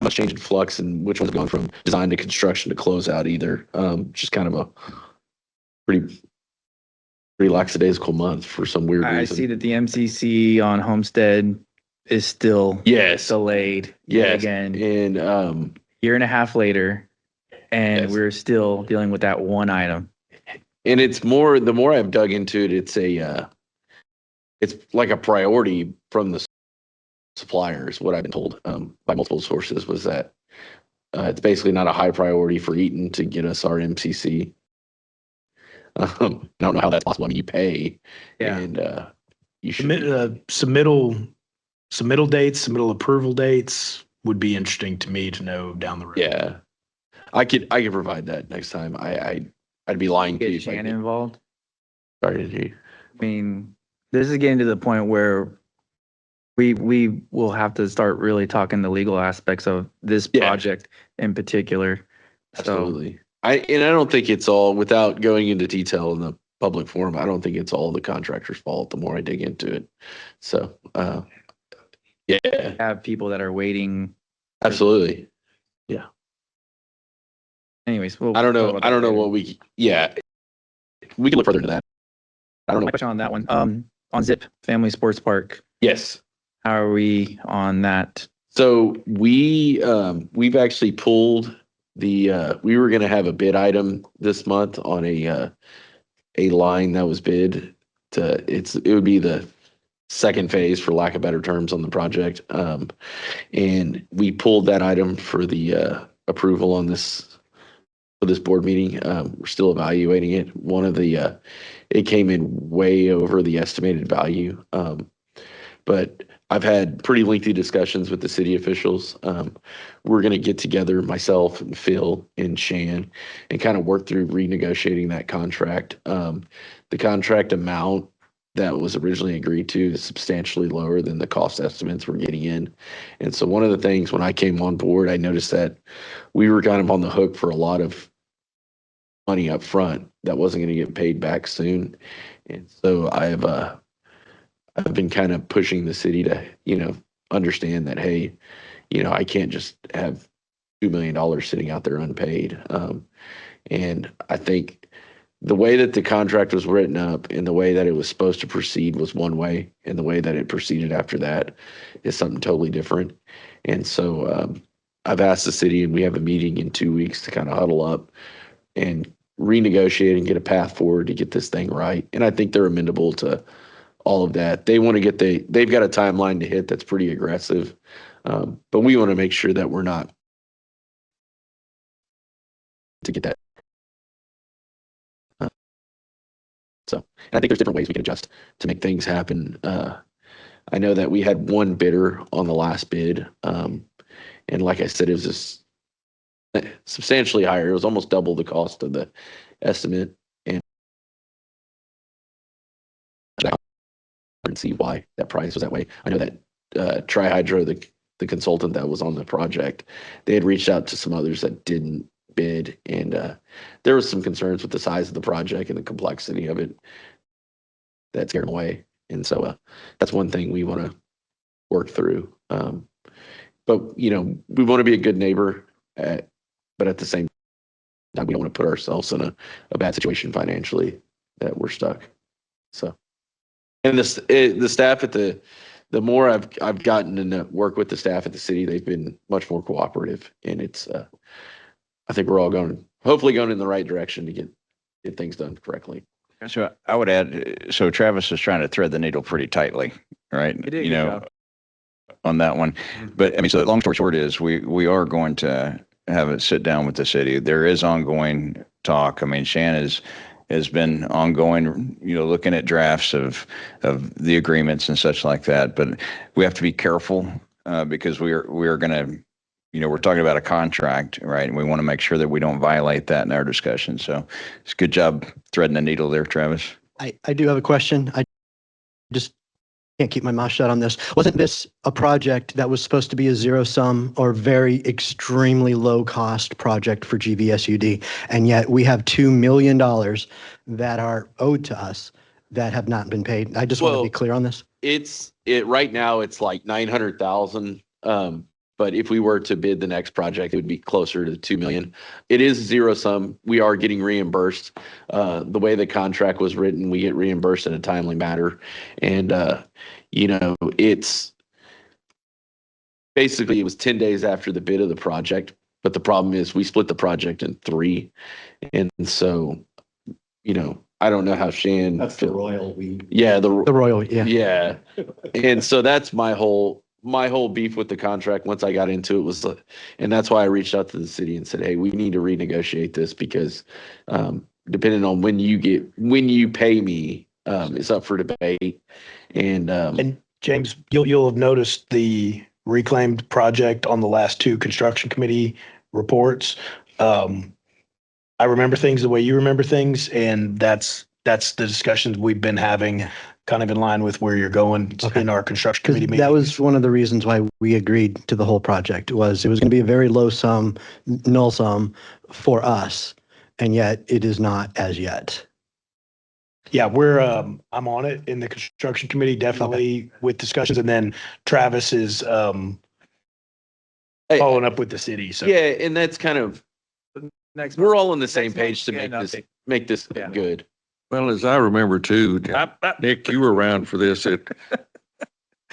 much change in flux and which one's going from design to construction to closeout either. Just kind of a pretty lackadaisical month for some weird I reason. see that the MCC on Homestead is still Yes. delayed Yes. again, And year and a half later, and Yes. we're still dealing with that one item. it's more, the more I've dug into it, it's like a priority from the suppliers. What I've been told by multiple sources was that it's basically not a high priority for Eaton to get us our MCC. I don't know how that's possible. I mean, you pay, Yeah. and you should. Submittal dates, submittal approval dates would be interesting to me to know down the road. Yeah, I could provide that next time. I'd be lying to you. Get if I Shannon didn't. involved. Sorry to hear you. I mean, this is getting to the point where we will have to start really talking the legal aspects of this Yeah. project in particular. So Absolutely. I don't think it's all, without going into detail in the public forum, I don't think it's all the contractor's fault the more I dig into it. So, yeah, have people that are waiting. absolutely. Anyways, I don't know. I don't know what yeah, we can look further into that. I don't know. My question on that one, on Zip Family Sports Park, Yes. how are we on that? So we've actually pulled we were going to have a bid item this month on a line that was bid it would be the second phase, for lack of better terms, on the project. And we pulled that item for the approval on this for this board meeting. We're still evaluating it. It came in way over the estimated value. But I've had pretty lengthy discussions with the city officials. We're going to get together, myself and Phil and Shan, and kind of work through renegotiating that contract. The contract amount that was originally agreed to is substantially lower than the cost estimates we're getting in. And so one of the things when I came on board, I noticed that we were kind of on the hook for a lot of money up front that wasn't going to get paid back soon. And so I've been kind of pushing the city to, understand that, hey, I can't just have $2 million sitting out there unpaid. And I think the way that the contract was written up and the way that it was supposed to proceed was one way, and the way that it proceeded after that is something totally different. And so I've asked the city, and we have a meeting in 2 weeks to kind of huddle up and renegotiate and get a path forward to get this thing right. And I think they're amenable to all of that. They want to they've got a timeline to hit that's pretty aggressive. But we want to make sure that we're not to get that. So I think there's different ways we can adjust to make things happen. I know that we had one bidder on the last bid. And like I said, it was just substantially higher. It was almost double the cost of the estimate. And I can see why that price was that way. I know that Tri-Hydro, the consultant that was on the project, they had reached out to some others that didn't bid, and there was some concerns with the size of the project and the complexity of it that scared them away. And so that's one thing we want to work through. But we want to be a good neighbor, but at the same time, we don't want to put ourselves in a bad situation financially that we're stuck. So, and the staff at the more I've gotten to work with the staff at the city, they've been much more cooperative, and it's I think we're all hopefully going in the right direction to get things done correctly. So I would add, so Travis is trying to thread the needle pretty tightly, right? You did a good job. On that one. But I mean, so the long story short is we are going to have a sit down with the city. There is ongoing talk. I mean, Shan has been ongoing, looking at drafts of the agreements and such like that. But we have to be careful because we are going to, we're talking about a contract, right? And we want to make sure that we don't violate that in our discussion. So it's a good job threading the needle there, Travis. I do have a question. I just can't keep my mouth shut on this. Wasn't this a project that was supposed to be a zero sum or very extremely low cost project for GVSUD? And yet we have $2 million that are owed to us that have not been paid. I just want to be clear on this. Right now it's like 900,000. But if we were to bid the next project, it would be closer to 2 million. It is zero sum. We are getting reimbursed. The way the contract was written, we get reimbursed in a timely manner. And, it's basically, it was 10 days after the bid of the project. But the problem is we split the project in 3. And so, I don't know how Shan. That's the royal we. Yeah. The royal, yeah. Yeah. And so that's my whole beef with the contract. Once I got into it and that's why I reached out to the city and said, hey, we need to renegotiate this because depending on when you pay me, it's up for debate. And James, you'll have noticed the reclaimed project on the last 2 construction committee reports. I remember things the way you remember things, and that's the discussions we've been having, kind of in line with where you're going in our construction committee meeting. That was one of the reasons why we agreed to the whole project. It was going to be a very low sum, null sum for us, and yet it is not as yet. Yeah, I'm on it in the construction committee, definitely with discussions, and then Travis is following up with the city. So yeah, and that's kind of Next We're month. all on the same Next month, page to we'll get an update. make this Yeah. good. Well, as I remember too, Nick, you were around for this.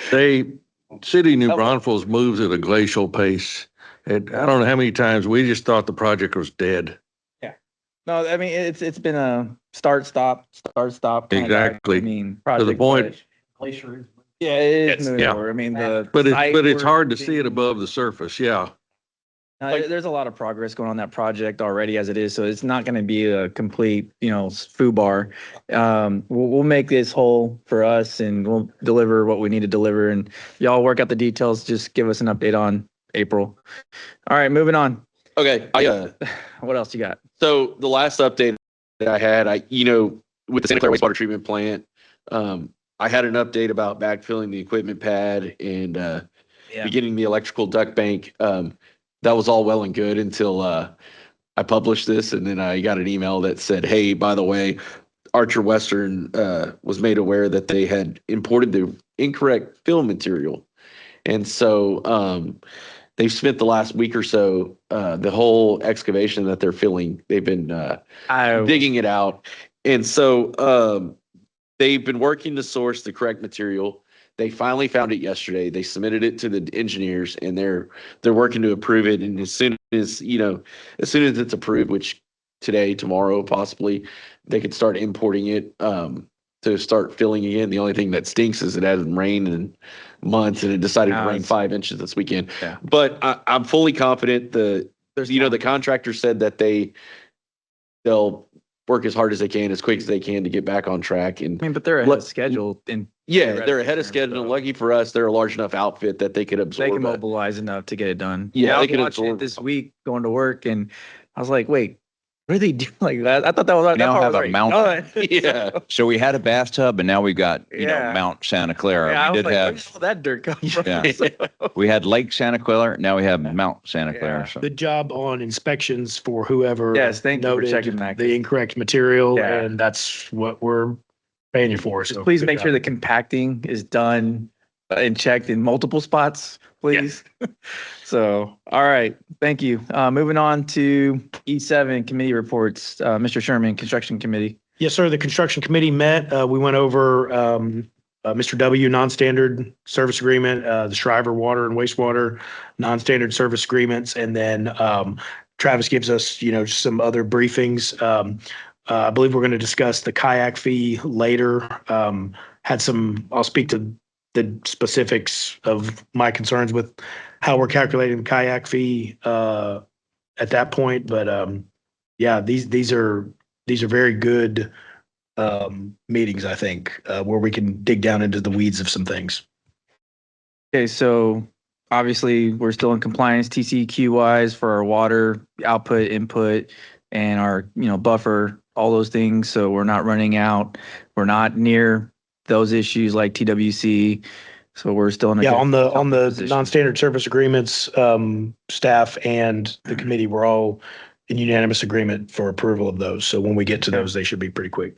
City of New Braunfels moves at a glacial pace. And I don't know how many times we just thought the project was dead. No, I mean, it's been a start, stop. kinda guide. Exactly. I mean, To the project, point, yeah, it is Yes, moving yeah. forward. I mean, the. but site it's work hard to see it being- above the surface. Yeah. There's a lot of progress going on that project already as it is, so it's not going to be a complete, foobar. We'll make this whole for us, and we'll deliver what we need to deliver. And y'all work out the details. Just give us an update on April. All right, moving on. Okay. What else you got? So the last update that I had, with the Santa Clara wastewater treatment plant, I had an update about backfilling the equipment pad and beginning the electrical duct bank. That was all well and good until I published this, and then I got an email that said, "Hey, by the way, Archer Western was made aware that they had imported the incorrect fill material," and so they've spent the last week or so the whole excavation that they're filling. They've been digging it out, and so they've been working to source the correct material. They finally found it yesterday. They submitted it to the engineers, and they're working to approve it. And as soon as it's approved, which today, tomorrow, possibly, they could start importing it to start filling again. The only thing that stinks is it hasn't rained in months, and it decided to rain 5 inches this weekend. Yeah. But I'm fully confident. The contractor said that they'll work as hard as they can, as quick as they can to get back on track. And I mean, but they're ahead of schedule, and yeah, they're ahead of so schedule. Lucky for us, they're a large enough outfit that they could absorb. they can mobilize enough to get it done. Yeah, I they was can watching it absorb. this week going to work, and I was like, wait, what are they doing like that? I thought that was now that part have was a already mount- done. Yeah. So we had a bathtub and now we've got, Yeah. Mount Santa Clara. Yeah, I We was did like, have, where's all that dirt come from? Yeah. So- we had Lake Santa Clara. Now we have Mount Santa Clara. Yeah. So Good job on inspections for whoever Yes, thank you for noted checking that. the incorrect material, Yeah. and that's what we're paying you for. Just So please good make job. sure the compacting is done and checked in multiple spots, please. So, all right, thank you. Moving on to E7 committee reports. Mr. Sherman, Construction Committee. Yes, sir. The construction committee met. We went over Mr. W non-standard service agreement, the Shriver water and wastewater non-standard service agreements, and then Travis gives us, some other briefings. I believe we're going to discuss the kayak fee later. I'll speak to the specifics of my concerns with how we're calculating the kayak fee at that point. But yeah, these are very good meetings, I think, where we can dig down into the weeds of some things. Okay, so obviously we're still in compliance TCEQ wise for our water output, input, and our, buffer, all those things. So we're not running out. We're not near those issues like TWC. So we're still in a Yeah, good on the position. non-standard service agreements, staff and the committee were all in unanimous agreement for approval of those. So when we get to those, they should be pretty quick.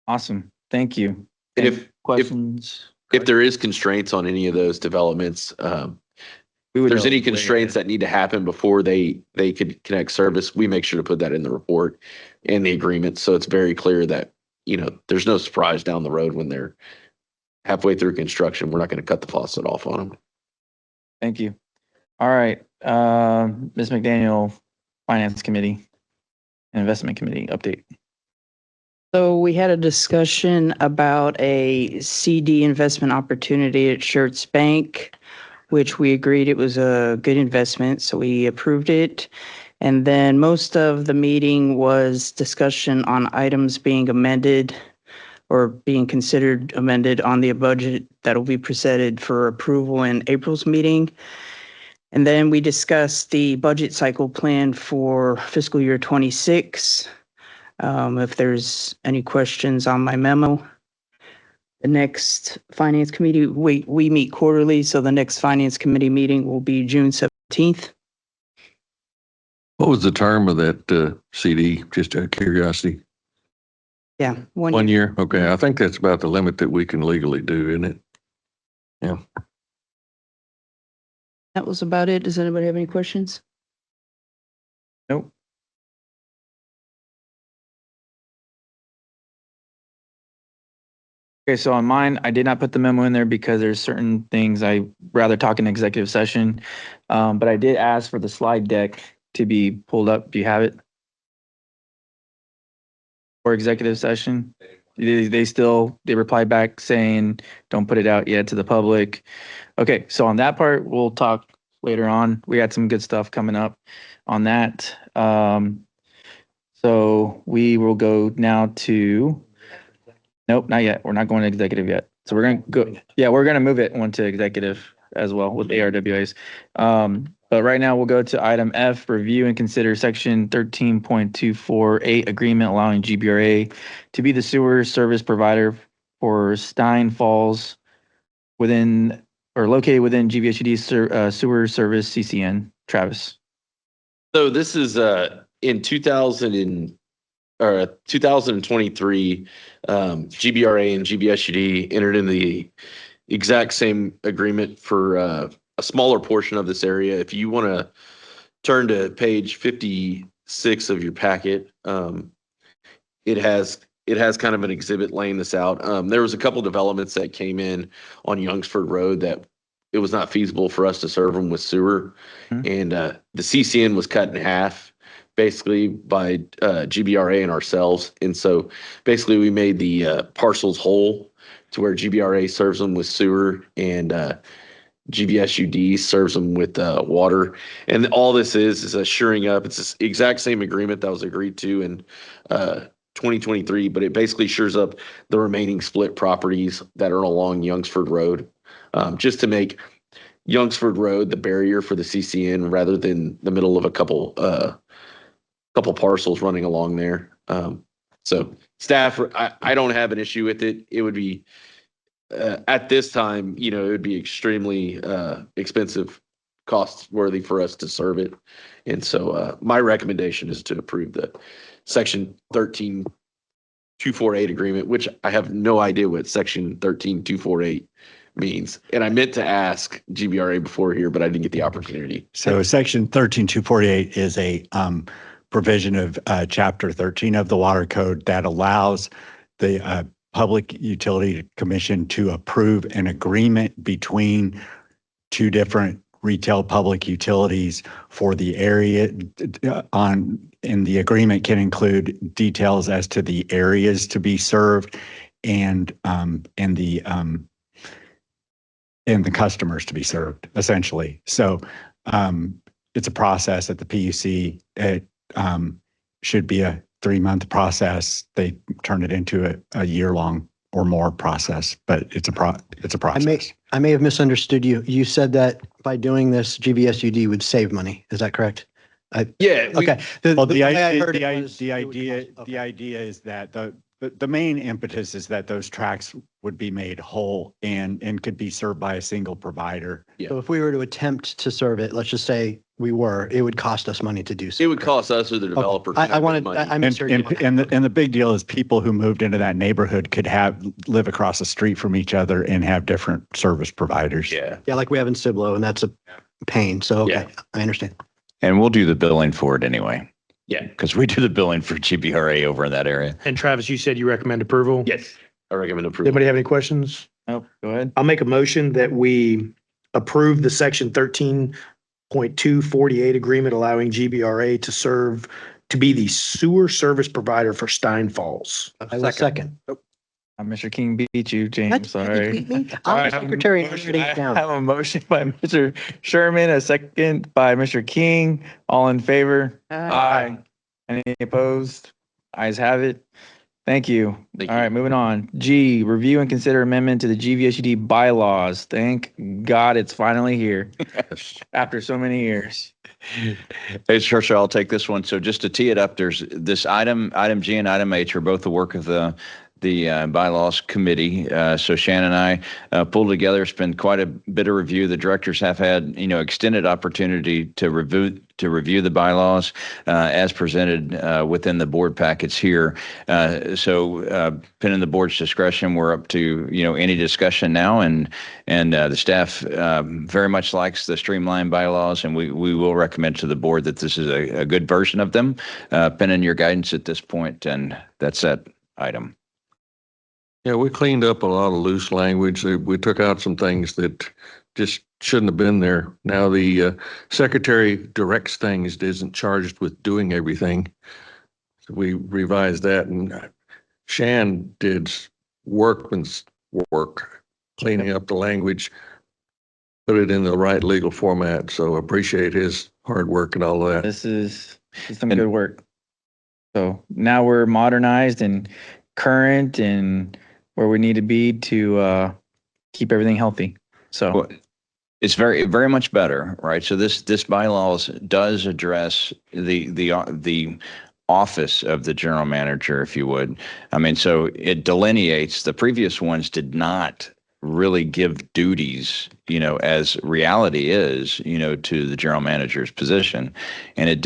Awesome. Thank you. And Any questions? If there is constraints on any of those developments, We would there's know any way constraints ahead. that need to happen before they could connect service, we make sure to put that in the report and the agreement. So it's very clear that, there's no surprise down the road when they're halfway through construction. We're not going to cut the faucet off on them. Thank you. All right, Ms. McDaniel, Finance Committee, Investment Committee update. So we had a discussion about a CD investment opportunity at Schertz Bank, which we agreed it was a good investment, so we approved it. And then most of the meeting was discussion on items being amended or being considered amended on the budget that will be presented for approval in April's meeting. And then we discussed the budget cycle plan for fiscal year 26. If there's any questions on my memo. The next Finance Committee, we meet quarterly, so the next Finance Committee meeting will be June 17th. What was the term of that CD? Just out of curiosity. Yeah, 1 year. Okay. I think that's about the limit that we can legally do, isn't it? Yeah. That was about it. Does anybody have any questions? Nope. Okay, so on mine, I did not put the memo in there because there's certain things I rather talk in executive session. But I did ask for the slide deck to be pulled up. Do you have it? For executive session? They replied back saying, don't put it out yet to the public. Okay, so on that part, we'll talk later on. We got some good stuff coming up on that. So we will go now to, nope, not yet. We're not going to executive yet. So we're going to go, yeah, we're going to move it one to executive as well with ARWAs. But right now we'll go to item F, review and consider section 13.248 agreement allowing GBRA to be the sewer service provider for Stein Falls within or located within GVHD sewer service CCN. Travis. So this is in 2023, GBRA and GBSUD entered in the exact same agreement for a smaller portion of this area. If you want to turn to page 56 of your packet, it has kind of an exhibit laying this out. There was a couple developments that came in on Youngsford Road that it was not feasible for us to serve them with sewer. And the CCN was cut in half basically by GBRA and ourselves. And so basically we made the parcels whole to where GBRA serves them with sewer and GBSUD serves them with water. And all this is a shoring up. It's the exact same agreement that was agreed to in 2023, but it basically shores up the remaining split properties that are along Youngsford Road, just to make Youngsford Road the barrier for the CCN rather than the middle of a couple parcels running along there. So staff, I don't have an issue with it. It would be at this time, it would be extremely expensive, cost worthy for us to serve it. And so my recommendation is to approve the section 13.248 agreement, which I have no idea what section 13.248 means. And I meant to ask GBRA before here, but I didn't get the opportunity. So section 13.248 is a provision of chapter 13 of the Water Code that allows the Public Utility Commission to approve an agreement between two different retail public utilities for the area and the agreement can include details as to the areas to be served and the customers to be served, essentially. So it's a process at the PUC. It should be a 3-month process. They turn it into a year-long or more process, but it's a process. I may have misunderstood you. You said that by doing this, GVSUD would save money. Is that correct? Yeah. Okay. The idea is that the main impetus is that those tracks would be made whole and could be served by a single provider. Yeah. So if we were to attempt to serve it, let's just say it would cost us money to do so. It would cost us or the developer. I misheard you. And the big deal is people who moved into that neighborhood could live across the street from each other and have different service providers. Yeah. Yeah, like we have in Cibolo, and that's a pain. So, okay, I understand. And we'll do the billing for it anyway. Yeah. Because we do the billing for GBRA over in that area. And Travis, you said you recommend approval? Yes. I recommend approval. Anybody have any questions? Oh, go ahead. I'll make a motion that we approve the section 13.248 agreement allowing GBRA to be the sewer service provider for Stein Falls. I will second. Mr. King beat you, James. What? Sorry. I'm All the right, secretary and I'm writing it I down. have a motion by Mr. Sherman, a second by Mr. King. All in favor? Aye. Any opposed? Ayes have it. Thank you. Thank All you. right, moving on. G, review and consider amendment to the GVSUD bylaws. Thank God it's finally here after so many years. Hey, sure, I'll take this one. So just to tee it up, there's this item G and item H are both the work of the bylaws committee. So Shannon and I pulled together, spent quite a bit of review. The directors have had, extended opportunity to review the bylaws as presented within the board packets here. So pending the board's discretion, we're up to, any discussion now. And the staff very much likes the streamlined bylaws, and we will recommend to the board that this is a good version of them, pending your guidance at this point. And that's that item. Yeah, we cleaned up a lot of loose language. We took out some things that just shouldn't have been there. Now the secretary directs things, isn't charged with doing everything. So we revised that, and Shan did workman's work, cleaning up the language, put it in the right legal format. So appreciate his hard work and all that. This is some good work. So now we're modernized and current and where we need to be to keep everything healthy. So Well, it's very, very much better, right? So this bylaws does address the office of the general manager, if you would. I mean, so it delineates, the previous ones did not really give duties, as reality is, to the general manager's position. And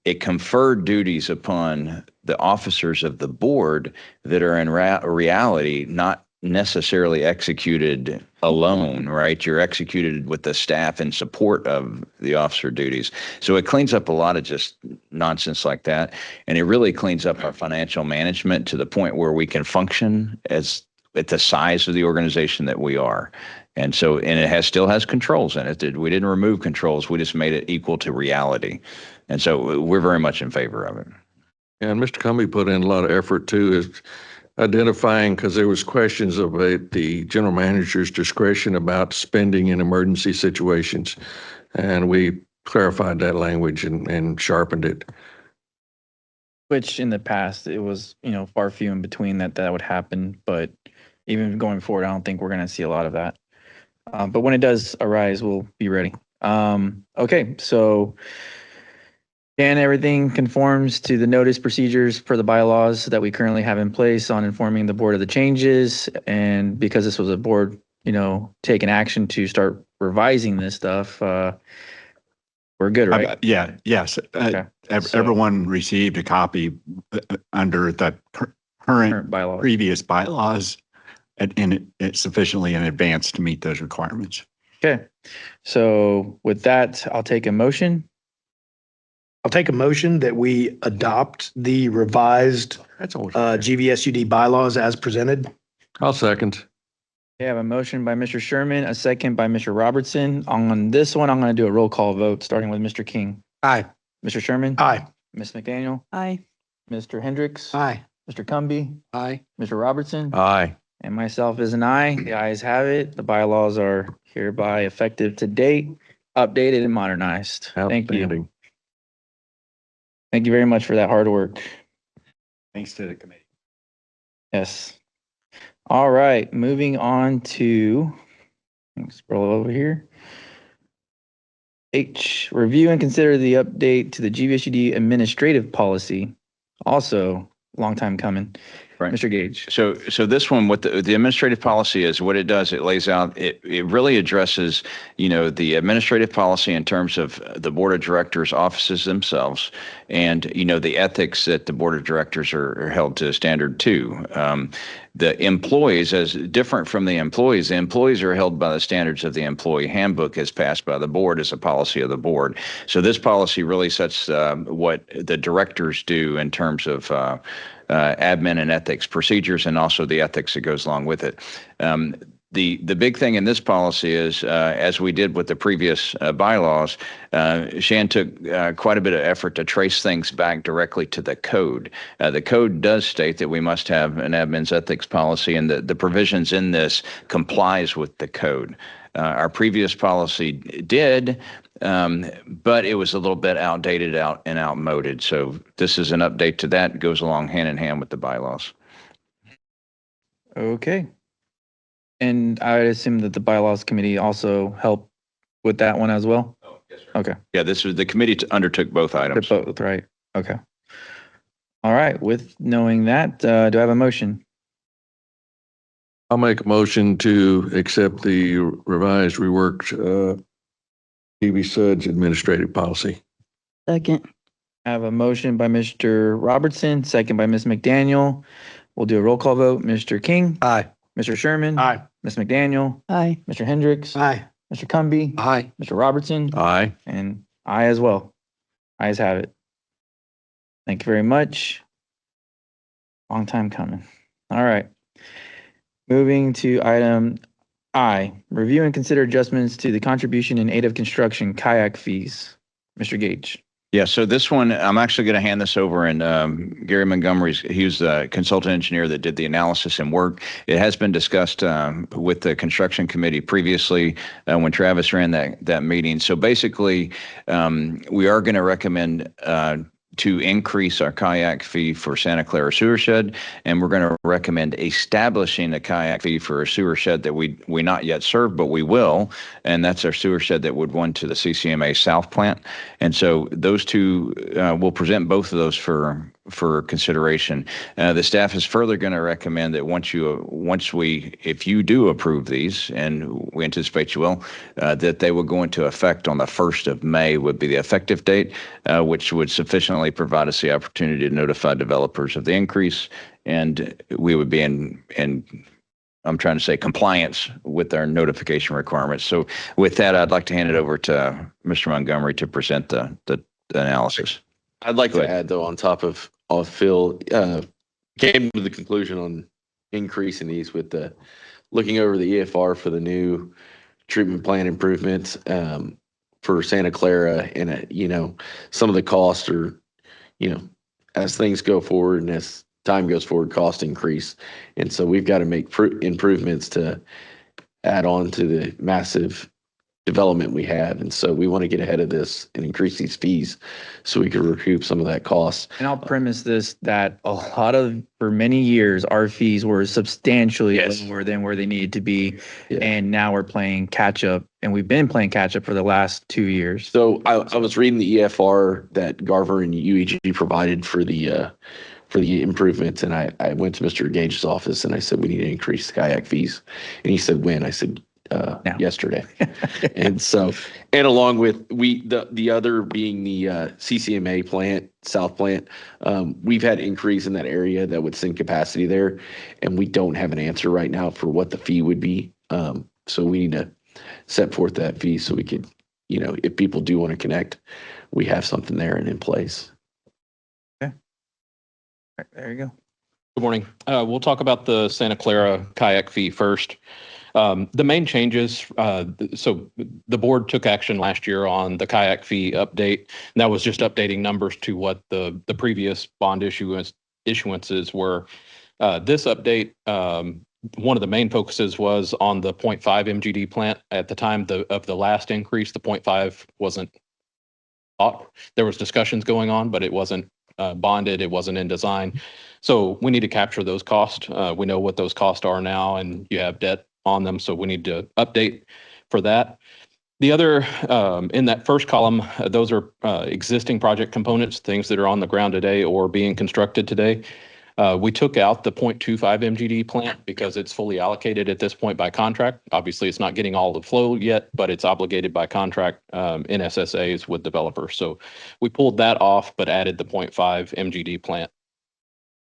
it conferred duties upon the officers of the board that are in reality not necessarily executed alone, right? You're executed with the staff in support of the officer duties. So it cleans up a lot of just nonsense like that. And it really cleans up our financial management to the point where we can function as at the size of the organization that we are. And so, and it still has controls in it. We didn't remove controls. We just made it equal to reality. And so we're very much in favor of it. And Mr. Cumbie put in a lot of effort too, is identifying, because there was questions about the general manager's discretion about spending in emergency situations. And we clarified that language and sharpened it. which in the past it was, far few in between that would happen. But even going forward, I don't think we're going to see a lot of that. But when it does arise, we'll be ready. Okay, so and everything conforms to the notice procedures for the bylaws that we currently have in place on informing the board of the changes. And because this was a board, taking action to start revising this stuff, we're good, right? Yeah, yes. Okay. So- Everyone received a copy under the current Current bylaws. previous bylaws and it's sufficiently in advance to meet those requirements. Okay, so with that, I'll take a motion. I'll take a motion that we adopt the revised That's always. GVSUD bylaws as presented. I'll second. I have a motion by Mr. Sherman, a second by Mr. Robertson. On this one, I'm going to do a roll call vote, starting with Mr. King. Aye. Mr. Sherman? Aye. Ms. McDaniel? Aye. Mr. Hendricks? Aye. Mr. Cumbie? Aye. Mr. Robertson? Aye. And myself is an aye. The ayes have it. The bylaws are hereby effective to date, updated and modernized. Thank you. Outstanding. Thank you very much for that hard work. Thanks to the committee. Yes. All right, moving on to, scroll over here. H, review and consider the update to the GVSUD administrative policy. Also, long time coming. Right. Mr. Gage. So this one, what the administrative policy is, what it does, it lays out, it really addresses, the administrative policy in terms of the board of directors' offices themselves and, the ethics that the board of directors are held to standard to. The employees, as different from the employees are held by the standards of the employee handbook as passed by the board as a policy of the board. So this policy really sets what the directors do in terms of admin and ethics procedures and also the ethics that goes along with it. The big thing in this policy is, as we did with the previous bylaws, Shan took quite a bit of effort to trace things back directly to the code. The code does state that we must have an admin's ethics policy, and the provisions in this complies with the code. Our previous policy did, but it was a little bit outdated and outmoded. So this is an update to that. It goes along hand in hand with the bylaws. Okay. And I would assume that the bylaws committee also helped with that one as well? Oh, yes, sir. Okay. Yeah, this was the committee undertook both They're items. both, right? Okay. All right, with knowing that, do I have a motion? I'll make a motion to accept the revised, reworked TV Suds administrative policy. Second. I have a motion by Mr. Robertson, second by Ms. McDaniel. We'll do a roll call vote. Mr. King? Aye. Mr. Sherman? Aye. Ms. McDaniel? Aye. Mr. Hendricks? Aye. Mr. Cumbie? Aye. Mr. Robertson? Aye. And I as well. Ayes have it. Thank you very much. Long time coming. All right. Moving to item I, review and consider adjustments to the contribution in aid of construction kayak fees. Mr. Gage. Yeah, so this one, I'm actually going to hand this over, and Gary Montgomery's, he was the consultant engineer that did the analysis and work. It has been discussed with the construction committee previously when Travis ran that meeting. So basically, we are going to recommend to increase our kayak fee for Santa Clara sewer shed, and we're going to recommend establishing a kayak fee for a sewer shed that we not yet serve, but we will, and that's our sewer shed that would run to the CCMA South plant. And so those two, we'll present both of those for consideration. The staff is further going to recommend that if you do approve these, and we anticipate you will, that they will go into effect on the 1st of May would be the effective date, which would sufficiently provide us the opportunity to notify developers of the increase, and we would be in I'm trying to say compliance with our notification requirements. So with that, I'd like to hand it over to Mr. Montgomery to present the analysis. I'd like Go to ahead. add, though, on top of Phil, came to the conclusion on increasing these with the looking over the EFR for the new treatment plant improvements for Santa Clara, and some of the costs are, as things go forward and as time goes forward, cost increase, and so we've got to make improvements to add on to the massive development we have. And so we want to get ahead of this and increase these fees so we can recoup some of that cost. And I'll premise this, that for many years, our fees were substantially Yes. lower than where they needed to be. Yeah. And now we're playing catch up, and we've been playing catch up for the last 2 years. So I was reading the EFR that Garver and UEG provided for the improvements, and I went to Mr. Gage's office and I said, we need to increase the kayak fees. And he said, when? I said, Now. yesterday. And so, and along with the other being the CCMA plant, South plant, we've had increase in that area that would send capacity there, and we don't have an answer right now for what the fee would be. So we need to set forth that fee so we could, if people do want to connect, we have something there and in place. Okay. All right, there you go. Good morning. We'll talk about the Santa Clara kayak fee first. The main changes, so the board took action last year on the kayak fee update, and that was just updating numbers to what the previous bond issuances were. This update, one of the main focuses was on the 0.5 MGD plant. At the time of the last increase, the 0.5 wasn't bought. There was discussions going on, but it wasn't bonded, it wasn't in design. So we need to capture those costs. We know what those costs are now, and you have debt on them, so we need to update for that. The other, in that first column, those are existing project components, things that are on the ground today or being constructed today. We took out the 0.25 MGD plant because it's fully allocated at this point by contract. Obviously, it's not getting all the flow yet, but it's obligated by contract in SSAs with developers. So we pulled that off, but added the 0.5 MGD plant.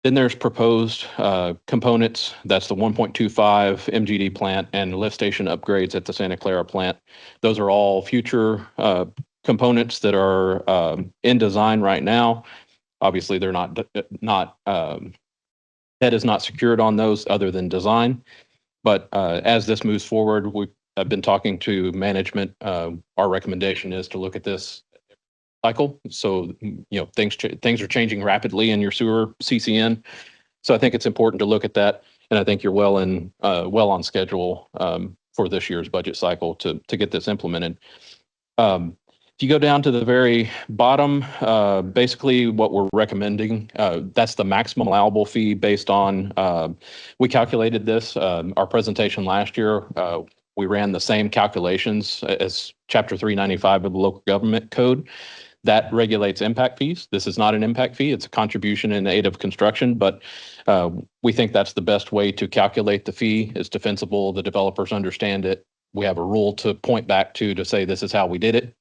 Then there's proposed components. That's the 1.25 MGD plant and lift station upgrades at the Santa Clara plant. Those are all future components that are in design right now. Obviously, they're not debt is not secured on those other than design. But as this moves forward, I've been talking to management. Our recommendation is to look at this cycle. So, things are changing rapidly in your sewer CCN. So I think it's important to look at that. And I think you're well on schedule for this year's budget cycle to get this implemented. If you go down to the very bottom, basically what we're recommending, that's the maximum allowable fee based on, we calculated this, our presentation last year, we ran the same calculations as Chapter 395 of the Local Government Code. That regulates impact fees. This is not an impact fee. It's a contribution in aid of construction, but we think that's the best way to calculate the fee. It's defensible. The developers understand it. We have a rule to point back to say this is how we did it.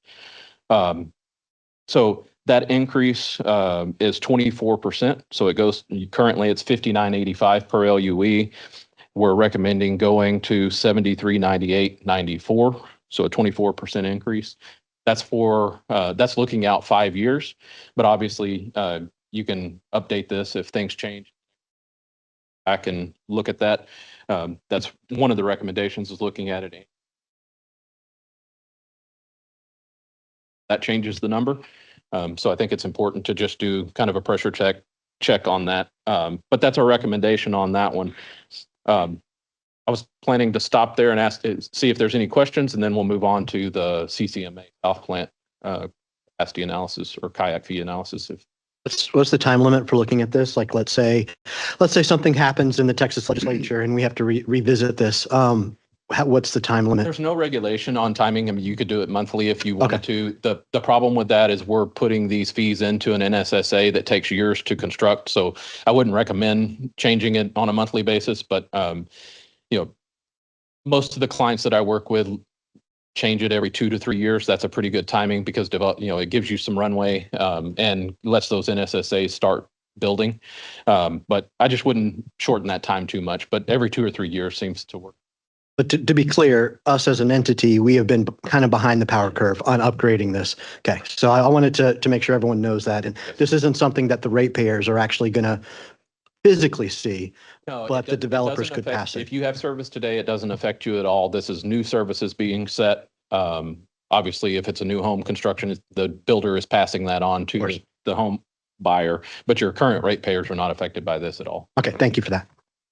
So that increase is 24%. So it goes, currently it's 59.85 per LUE. We're recommending going to 73.98.94. So a 24% increase. That's that's looking out 5 years, but obviously you can update this if things change. back and look at that. That's one of the recommendations is looking at it. That changes the number. So I think it's important to just do kind of a pressure check on that. But that's our recommendation on that one. I was planning to stop there and see if there's any questions, and then we'll move on to the CCMA South Plant capacity analysis or kayak fee analysis. What's the time limit for looking at this? Like, let's say something happens in the Texas legislature and we have to revisit this. What's the time limit? There's no regulation on timing. I mean, you could do it monthly if you wanted to. The problem with that is we're putting these fees into an NSSA that takes years to construct. So I wouldn't recommend changing it on a monthly basis, but most of the clients that I work with change it every 2 to 3 years. That's a pretty good timing because it gives you some runway and lets those NSSAs start building. But I just wouldn't shorten that time too much. But every 2 or 3 years seems to work. But to be clear, us as an entity, we have been kind of behind the power curve on upgrading this. Okay, so I wanted to make sure everyone knows that. And this isn't something that the ratepayers are actually going to physically see, but the developers could pass it. If you have service today, it doesn't affect you at all. This is new services being set. Obviously, if it's a new home construction, the builder is passing that on to the home buyer, but your current ratepayers are not affected by this at all. Okay, thank you for that.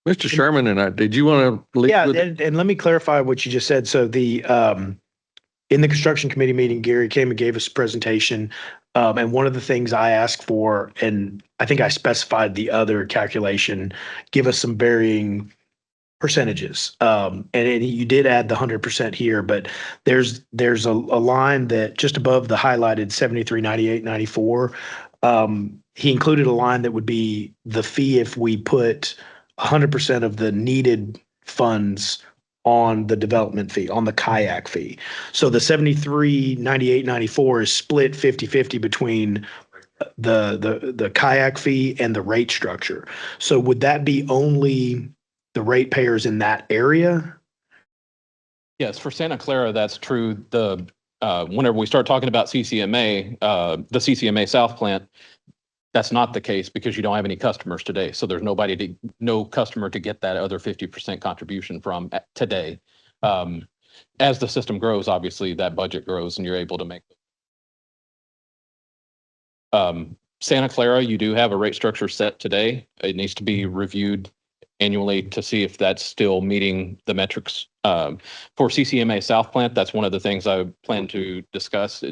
Mr. Sherman, did you want to lead? Yeah, and let me clarify what you just said. So in the construction committee meeting, Gary came and gave us a presentation. And one of the things I asked for, and I think I specified the other calculation, give us some varying percentages. And you did add the 100% here, but there's a line that just above the highlighted 73, 98, 94. He included a line that would be the fee if we put 100% of the needed funds on the development fee, on the kayak fee. So the 73, 98, 94 is split 50-50 between the kayak fee and the rate structure. So would that be only the ratepayers in that area? Yes, for Santa Clara, that's true. Whenever we start talking about CCMA, the CCMA South Plant, that's not the case because you don't have any customers today. So there's no customer to get that other 50% contribution from today. As the system grows, obviously that budget grows and you're able to make. Santa Clara, you do have a rate structure set today. It needs to be reviewed annually to see if that's still meeting the metrics. For CCMA South Plant, that's one of the things I plan to discuss.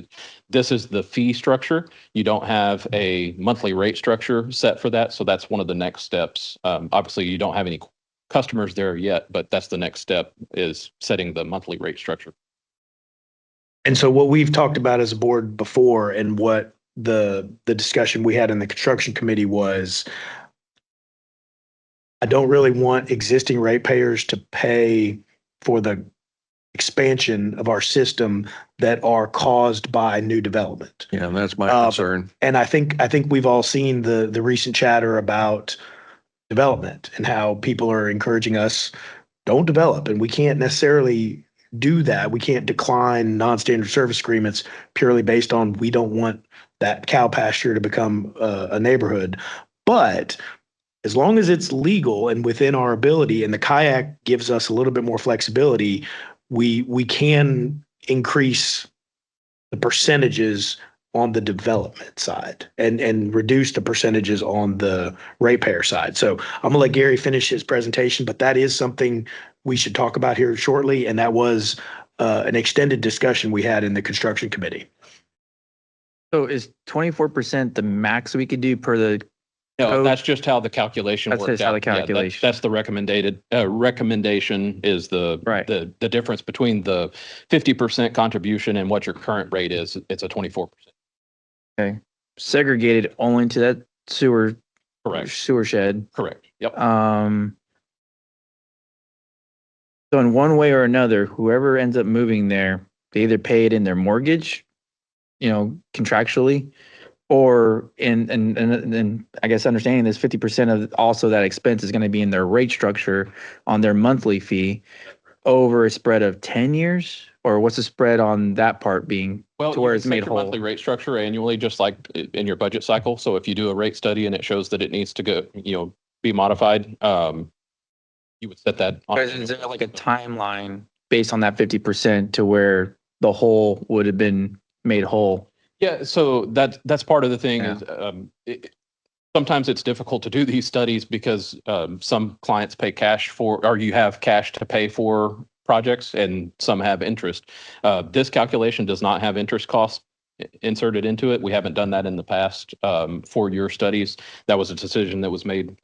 This is the fee structure. You don't have a monthly rate structure set for that. So that's one of the next steps. Obviously, you don't have any customers there yet, but that's the next step is setting the monthly rate structure. And so what we've talked about as a board before and what the discussion we had in the construction committee was, I don't really want existing ratepayers to pay for the expansion of our system that are caused by new development. Yeah, that's my concern. And I think we've all seen the recent chatter about development and how people are encouraging us, don't develop. And we can't necessarily do that. We can't decline non-standard service agreements purely based on we don't want that cow pasture to become a neighborhood. But as long as it's legal and within our ability, and the kayak gives us a little bit more flexibility, we can increase the percentages on the development side and reduce the percentages on the ratepayer side. So I'm gonna let Gary finish his presentation, but that is something we should talk about here shortly. And that was an extended discussion we had in the construction committee. So is 24% the max we could do per the No, code? that's just how the calculation That's worked just how the out. Yeah, calculation. that's the recommendation is the difference between the 50% contribution and what your current rate is. It's a 24%. Okay. Segregated only to that sewer shed. Correct. Yep. So in one way or another, whoever ends up moving there, they either pay it in their mortgage, contractually, or and I guess understanding this 50% of also that expense is going to be in their rate structure on their monthly fee over a spread of 10 years, or what's the spread on that part being to where it's made whole? Monthly rate structure annually, just like in your budget cycle. So if you do a rate study and it shows that it needs to go, be modified, you would set that. on- Is there like a timeline based on that 50% to where the whole would have been made whole? Yeah, so that's part of the thing Yeah. is sometimes it's difficult to do these studies because some clients pay cash for, or you have cash to pay for projects and some have interest. This calculation does not have interest costs inserted into it. We haven't done that in the past for your studies. That was a decision that was made.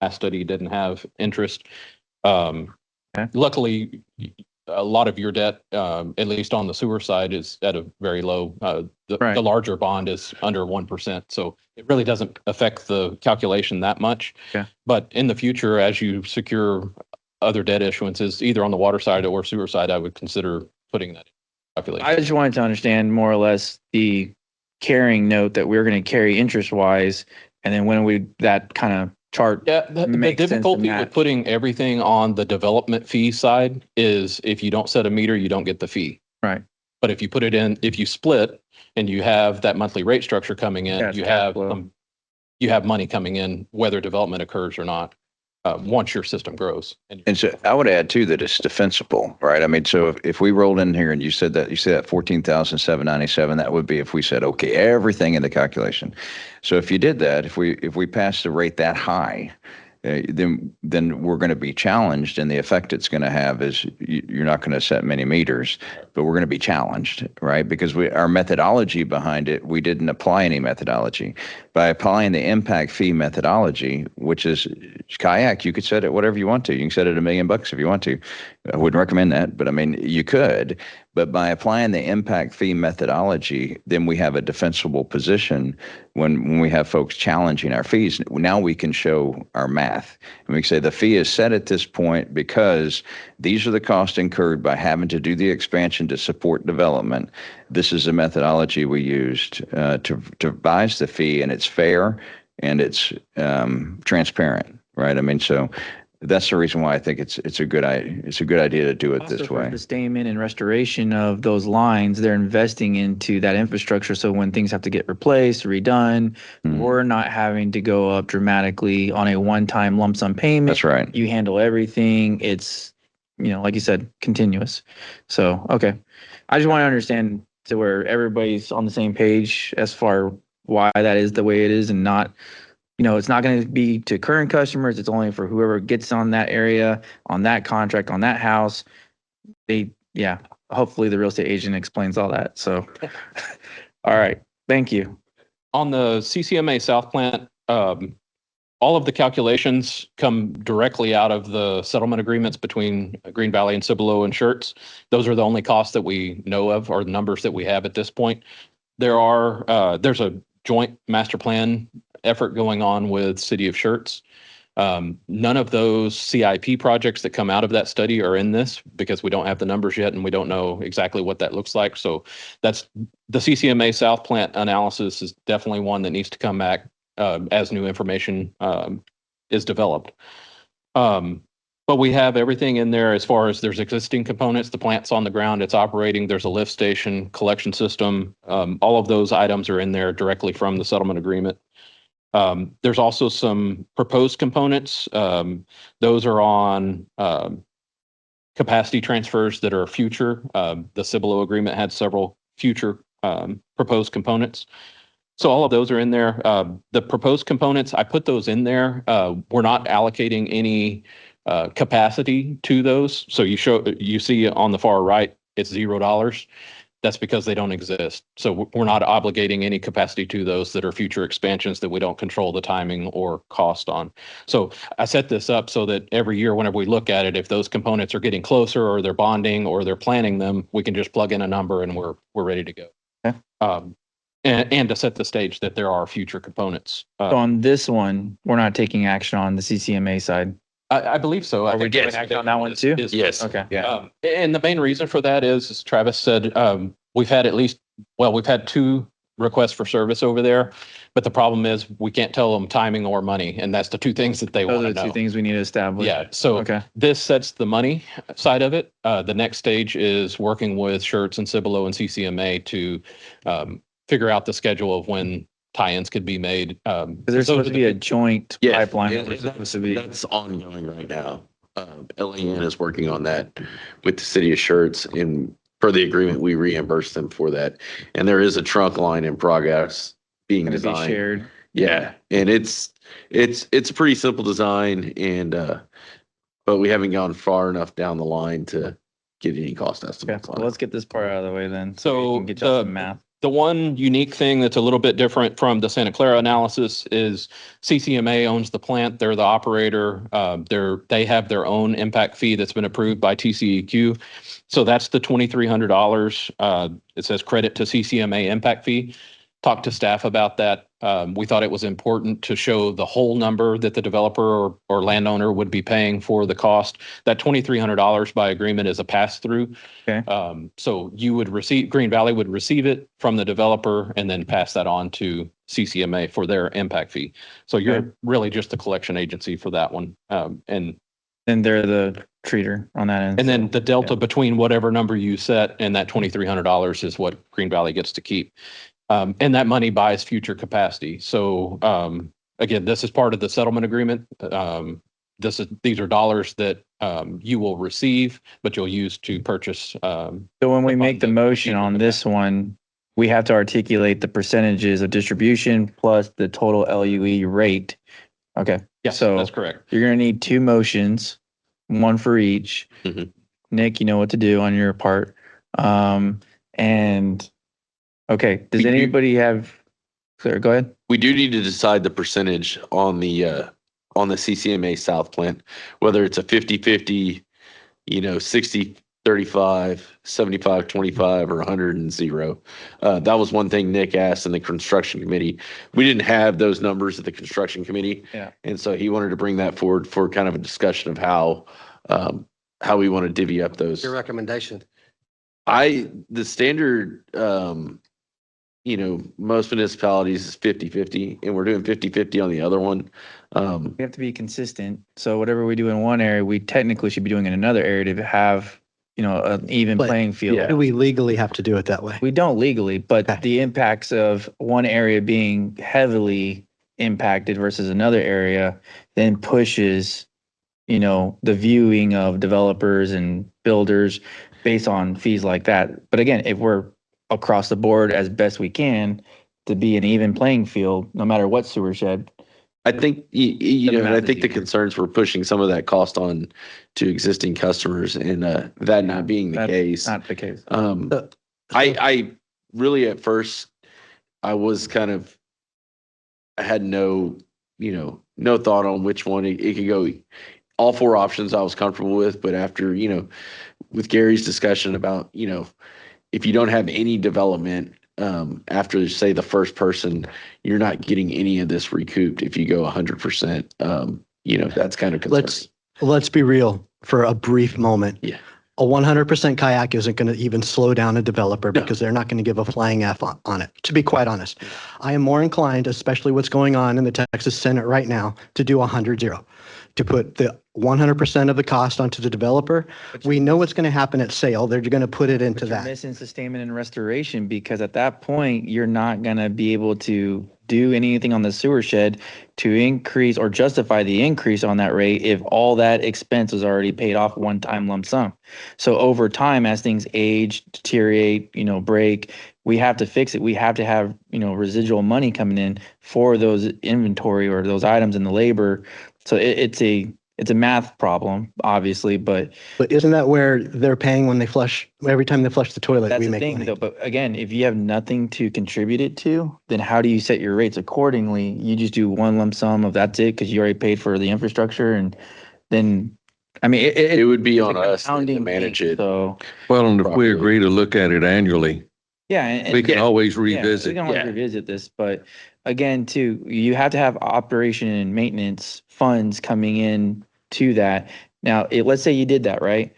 Last study didn't have interest. Luckily, a lot of your debt, at least on the sewer side, is at a very low. Right. The larger bond is under 1%, so it really doesn't affect the calculation that much. Okay. But in the future, as you secure other debt issuances, either on the water side or sewer side, I would consider putting that in calculation. I just wanted to understand more or less the carrying note that we're going to carry interest wise, and then when that kind of chart. Yeah, the makes sense to difficulty with match. putting everything on the development fee side is if you don't set a meter, you don't get the fee. Right. But if you put it in, if you split and you have that monthly rate structure coming in, Yeah, it's you cash have flow. you have money coming in, whether development occurs or not, once your system grows. And so I would add too that it's defensible, right? I mean, so if we rolled in here and you said that 14,797, that would be if we said, okay, everything in the calculation. So if you did that, if we passed the rate that high, then we're going to be challenged, and the effect it's going to have is you're not going to set many meters, but we're going to be challenged, right? Because our methodology behind it, we didn't apply any methodology. By applying the impact fee methodology, which is kayak, you could set it whatever you want to. You can set it $1 million if you want to. I wouldn't recommend that, but I mean, you could. But by applying the impact fee methodology, then we have a defensible position when we have folks challenging our fees. Now we can show our math. And we can say the fee is set at this point because these are the costs incurred by having to do the expansion to support development. This is a methodology we used to devise the fee, and it's fair and it's transparent, right? I mean, so that's the reason why I think it's a good idea to do it Also this for way. sustainment and restoration of those lines, they're investing into that infrastructure. So when things have to get replaced, redone, Mhm. we're not having to go up dramatically on a one-time lump sum payment. That's right. You handle everything. It's, like you said, continuous. So, okay. I just want to understand to where everybody's on the same page as far why that is the way it is, and not, it's not going to be to current customers. It's only for whoever gets on that area, on that contract, on that house. Hopefully the real estate agent explains all that. So, all right. Thank you. On the CCMA South plant, all of the calculations come directly out of the settlement agreements between Green Valley and Cibolo and Schertz. Those are the only costs that we know of, or numbers that we have at this point. There's a joint master plan effort going on with City of Schertz. None of those CIP projects that come out of that study are in this because we don't have the numbers yet and we don't know exactly what that looks like. So that's the CCMA South plant analysis is definitely one that needs to come back as new information is developed. But we have everything in there as far as there's existing components, the plant's on the ground, it's operating, there's a lift station, collection system. All of those items are in there directly from the settlement agreement. There's also some proposed components. Those are on capacity transfers that are future. The Cibolo agreement had several future proposed components. So all of those are in there. The proposed components, I put those in there. We're not allocating any capacity to those. So you see on the far right, it's $0. That's because they don't exist. So we're not obligating any capacity to those that are future expansions that we don't control the timing or cost on. So I set this up so that every year, whenever we look at it, if those components are getting closer or they're bonding or they're planning them, we can just plug in a number and we're ready to go. Okay. And to set the stage that there are future components. So on this one, we're not taking action on the CCMA side. I believe so. Are we taking action on that one too? Yes. Okay. Yeah. And the main reason for that is, as Travis said, we've had we've had 2 requests for service over there, but the problem is we can't tell them timing or money, and that's the 2 things that they Those want are to the know. 2 things we need to establish. Yeah, so Okay. this sets the money side of it. The next stage is working with Schertz and Cibolo and CCMA to figure out the schedule of when tie-ins could be made. There's supposed to be a joint Yeah, pipeline. and that was supposed to be. that's ongoing right now. LAN is working on that with the city of Schertz, and per the agreement, we reimburse them for that. And there is a trunk line in progress being Gonna be designed. shared. Yeah, and it's a pretty simple design, and but we haven't gone far enough down the line to get any cost Okay, estimates well, on it. let's get this part out of the way then. So we can get y'all the- some math. The one unique thing that's a little bit different from the Santa Clara analysis is CCMA owns the plant. They're the operator. They have their own impact fee that's been approved by TCEQ. So that's the $2,300. It says credit to CCMA impact fee. Talked to staff about that. We thought it was important to show the whole number that the developer or landowner would be paying for the cost. That $2,300 by agreement is a pass-through. Okay. So you would receive, Green Valley would receive it from the developer and then pass that on to CCMA for their impact fee. So you're Okay. really just the collection agency for that one. And Then they're the treater on that end. then so, the delta yeah. between whatever number you set and that $2,300 is what Green Valley gets to keep. And that money buys future capacity. So again, this is part of the settlement agreement. These are dollars that you will receive, but you'll use to purchase. So when we make the motion on this one, we have to articulate the percentages of distribution plus the total LUE rate. Okay. Yes, So that's correct. you're gonna need two motions, one for each. Mhm. Nick, you know what to do on your part. And, okay, does anybody have, Claire, go ahead. We do need to decide the percentage on the CCMA South plant, whether it's a 50-50, 60-35, 75-25, or 100 and 0. That was one thing Nick asked in the construction committee. We didn't have those numbers at the construction committee. Yeah. And so he wanted to bring that forward for kind of a discussion of how we want to divvy up those. Your recommendation. The standard, most municipalities is 50-50, and we're doing 50-50 on the other one. We have to be consistent. So whatever we do in one area, we technically should be doing in another area to have, an even But- playing field. Do we legally have to do it that way? We don't legally, but Okay. the impacts of one area being heavily impacted versus another area then pushes, the viewing of developers and builders based on fees like that. But again, if we're across the board as best we can to be an even playing field, no matter what sewer shed. I think, The and math I is think the easier. concerns were pushing some of that cost on to existing customers, and that not being the That's case. not the case. I really at first I was I had no thought on which one it could go. All four options I was comfortable with, but after with Gary's discussion about if you don't have any development after say the first person, you're not getting any of this recouped if you go 100%. That's kind of concerning. Let's be real for a brief moment. Yeah. A 100% kayak isn't going to even slow down a developer No. because they're not going to give a flying F on it, to be quite honest. I am more inclined, especially what's going on in the Texas Senate right now, to do 100-0, to put the 100% of the cost onto the developer. We know what's going to happen at sale. They're going to put it into But you're that. missing sustainment and restoration because at that point, you're not gonna be able to do anything on the sewer shed to increase or justify the increase on that rate if all that expense was already paid off one-time lump sum. So over time, as things age, deteriorate, break, we have to fix it. We have to have, residual money coming in for those inventory or those items in the labor. So it's a math problem, obviously, but But isn't that where they're paying when they flush, every time they flush the toilet, that's we the make thing money? though. But again, if you have nothing to contribute it to, then how do you set your rates accordingly? You just do one lump sum of that's it because you already paid for the infrastructure and then, I mean, It would be it's a on us to compounding manage thing, it. So, Well, and if we Properly. agree to look at it annually, yeah. and- we can yeah. always Yeah, we revisit. can always Yeah. revisit this, but again, too, you have to have operation and maintenance funds coming in to that. Now, let's say you did that, right?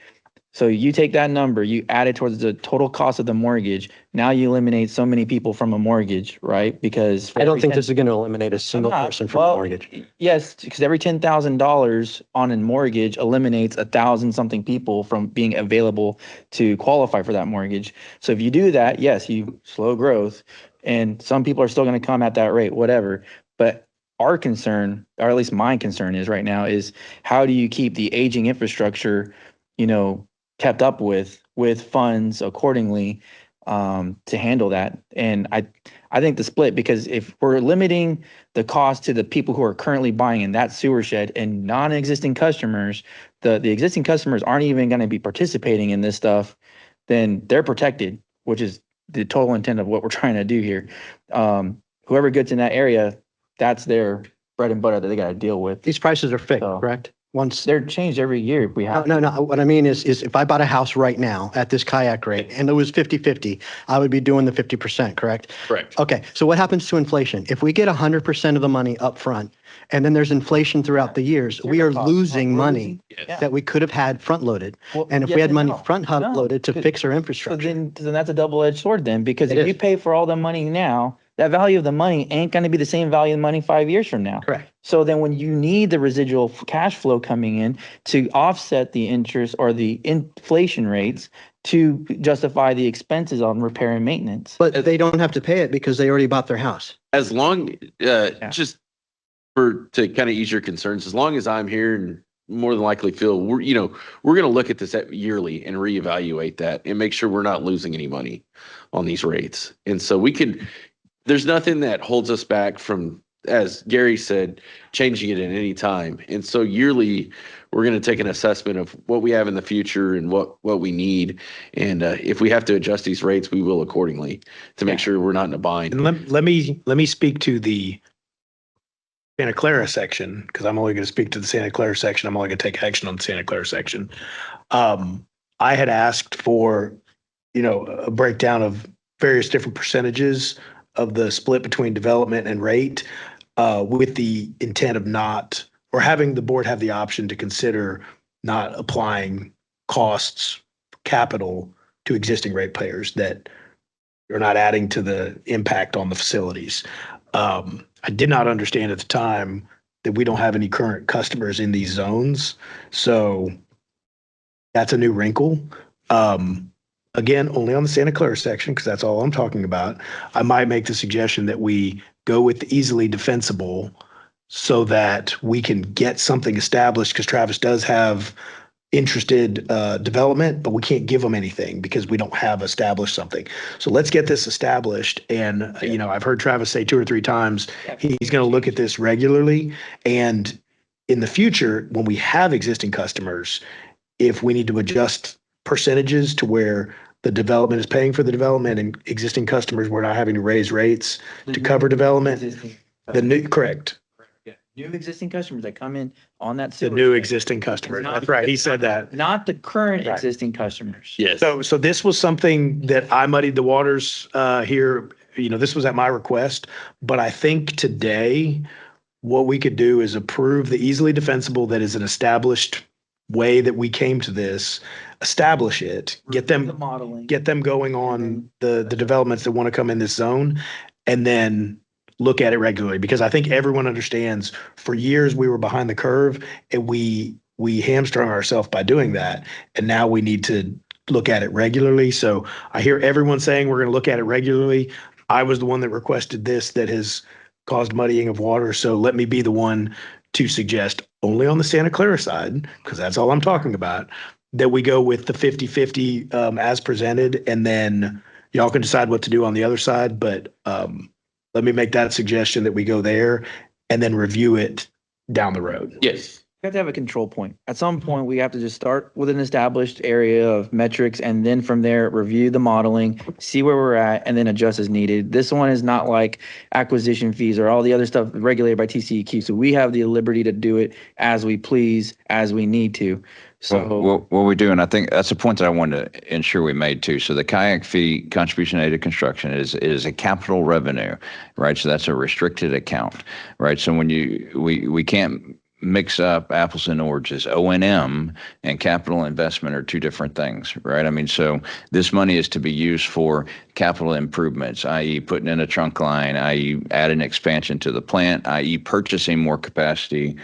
So you take that number, you add it towards the total cost of the mortgage. Now you eliminate so many people from a mortgage, right? Because I don't think this is going to eliminate a single person from a mortgage. Yes, because every $10,000 on a mortgage eliminates 1,000 something people from being available to qualify for that mortgage. So if you do that, yes, you slow growth, And some people are still going to come at that rate, whatever. But our concern, or at least my concern is right now, is how do you keep the aging infrastructure, kept up with funds accordingly, to handle that. And I think the split, because if we're limiting the cost to the people who are currently buying in that sewer shed and non-existing customers, the existing customers aren't even going to be participating in this stuff, then they're protected, which is the total intent of what we're trying to do here. Whoever gets in that area, that's their bread and butter that they got to deal with. These prices are fixed, So- correct? Once, They're changed every year if we have. no. What I mean is if I bought a house right now at this kayak rate and it was 50/50, I would be doing the 50%, correct? Correct. Okay, so what happens to inflation? If we get 100% of the money up front and then there's inflation throughout the years, we are losing money that we could have had front loaded. Well, And if yes we had and money no. front hub No, loaded to because- fix our So infrastructure. then that's a double-edged sword then, because It if you is. pay for all the money now, that value of the money ain't gonna be the same value of the money 5 years from now. Correct. So then when you need the residual cash flow coming in to offset the interest or the inflation rates to justify the expenses on repair and maintenance. But they don't have to pay it because they already bought their house. As long, just to kind of ease your concerns, as long as I'm here and more than likely Phil, we're going to look at this yearly and reevaluate that and make sure we're not losing any money on these rates. And so there's nothing that holds us back from, as Gary said, changing it at any time. And so yearly, we're going to take an assessment of what we have in the future and what we need. And if we have to adjust these rates, we will accordingly to make sure we're not in a bind. And let me speak to the Santa Clara section, because I'm only going to speak to the Santa Clara section. I'm only going to take action on the Santa Clara section. I had asked for, a breakdown of various different percentages of the split between development and rate, with the intent of not, or having the board have the option to consider not applying costs, capital to existing ratepayers that are not adding to the impact on the facilities. I did not understand at the time that we don't have any current customers in these zones. So that's a new wrinkle. Again, only on the Santa Clara section, because that's all I'm talking about. I might make the suggestion that we go with the easily defensible so that we can get something established, because Travis does have interested development, but we can't give them anything because we don't have established something. So let's get this established. And, I've heard Travis say 2 or 3 times, he's going to look at this regularly. And in the future, when we have existing customers, if we need to adjust percentages to where the development is paying for the development and existing customers, we're not having to raise rates to cover development. Correct. New existing customers that come in on that. The sewer new shed. existing customers. Not- That's right. He said that. Not the current Right. existing customers. Yes. So this was something that I muddied the waters here. This was at my request, but I think today what we could do is approve the easily defensible that is an established way that we came to this, establish it, get The them modeling. going on the developments that want to come in this zone, and then look at it regularly, because I think everyone understands for years we were behind the curve and we hamstrung ourselves by doing that. And now we need to look at it regularly. So I hear everyone saying we're going to look at it regularly. I was the one that requested this that has caused muddying of water. So let me be the one to suggest only on the Santa Clara side, because that's all I'm talking about, that we go with the 50/50 as presented, and then y'all can decide what to do on the other side. But let me make that suggestion that we go there and then review it down the road. Yes. We have to have a control point. At some point, we have to just start with an established area of metrics, and then from there, review the modeling, see where we're at, and then adjust as needed. This one is not like acquisition fees or all the other stuff regulated by TCEQ. So we have the liberty to do it as we please, as we need to. So What we do, and I think that's a point that I wanted to ensure we made too. So the kayak fee contribution aided construction is a capital revenue, right? So that's a restricted account, right? So when we can't mix up apples and oranges. O&M and capital investment are 2 different things, right? I mean, so this money is to be used for capital improvements, i.e. putting in a trunk line, i.e. adding expansion to the plant, i.e. purchasing more capacity,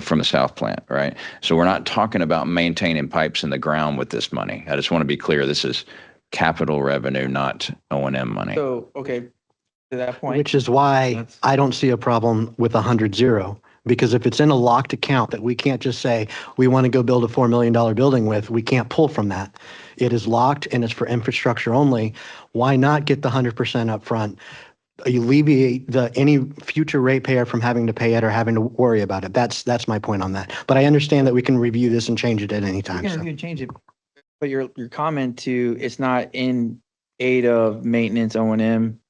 from the south plant, right? So we're not talking about maintaining pipes in the ground with this money. I just want to be clear. This is capital revenue, not O&M money. okay. To that point. Which is why That's- I don't see a problem with 100-0. Because if it's in a locked account that we can't just say, we want to go build a $4 million building with, we can't pull from that. It is locked and it's for infrastructure only. Why not get the 100% upfront? Alleviate any future ratepayer from having to pay it or having to worry about it. That's my point on that. But I understand that we can review this and change it at any You time. can So. review and change it, but your comment to it's not in aid of maintenance O&M.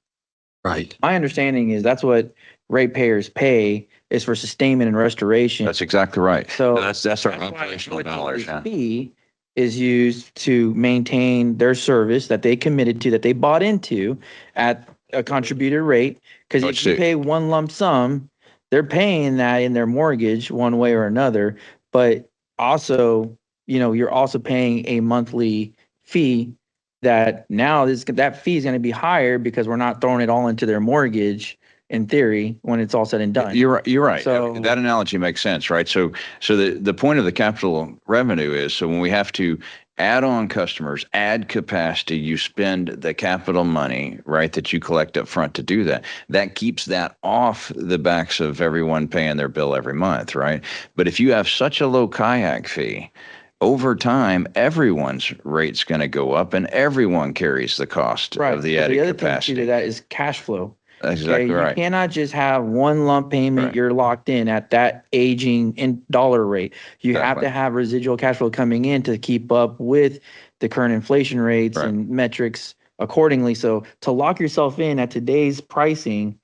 Right. My understanding is that's what ratepayers pay is for sustainment and restoration. That's exactly right. So That's our why operational what dollars, the yeah. fee is used to maintain their service that they committed to, that they bought into at a contributed rate. Because if Which you they- pay one lump sum, they're paying that in their mortgage one way or another. But also, you're also paying a monthly fee that now that fee is going to be higher because we're not throwing it all into their mortgage in theory when it's all said and done. You're right. You're right. So- That analogy makes sense, right? So the point of the capital revenue is, so when we have to add on customers, add capacity, you spend the capital money, right, that you collect up front to do that. That keeps that off the backs of everyone paying their bill every month, right? But if you have such a low kayak fee, over time, everyone's rate's going to go up and everyone carries the cost Right. of the But added the other thing too capacity. to that is cash flow. That's Okay, exactly you right. cannot just have one lump payment, Right. you're locked in at that aging in dollar rate. You have Exactly. to have residual cash flow coming in to keep up with the current inflation rates Right. and metrics accordingly. So to lock yourself in at today's pricing,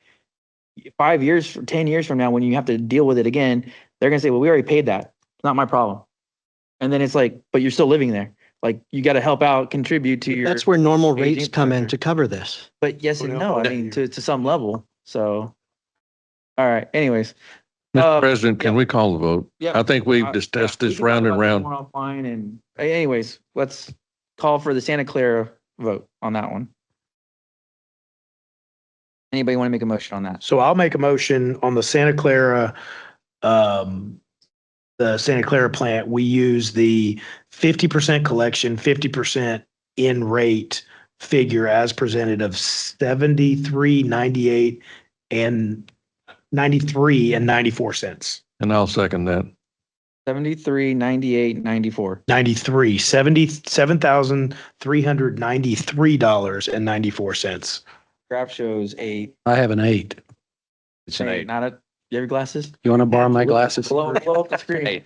5 years, 10 years from now, when you have to deal with it again, they're gonna say, well, we already paid that. It's not my problem. And then it's like, but you're still living there. Like you got to help out, contribute to your. That's where normal aging rates come in factor. to cover this. But yes and no, I Yeah. mean, to some level. So, all right. Anyways. Mr. President, can yeah. we call the vote? Yeah. I think we've discussed We this can round talk and about this round. more offline and anyways, let's call for the Santa Clara vote on that one. Anybody want to make a motion on that? So I'll make a motion on the Santa Clara plant. We use the 50% collection, 50% in rate figure as presented of 73, 98 and 93 and 94 cents. And I'll second that. 73, 98, 94. 93, $77,393.94. Graph shows a. I have an 8. It's an 8. Not a, you have your glasses? You want to borrow my glasses? Blow up the screen.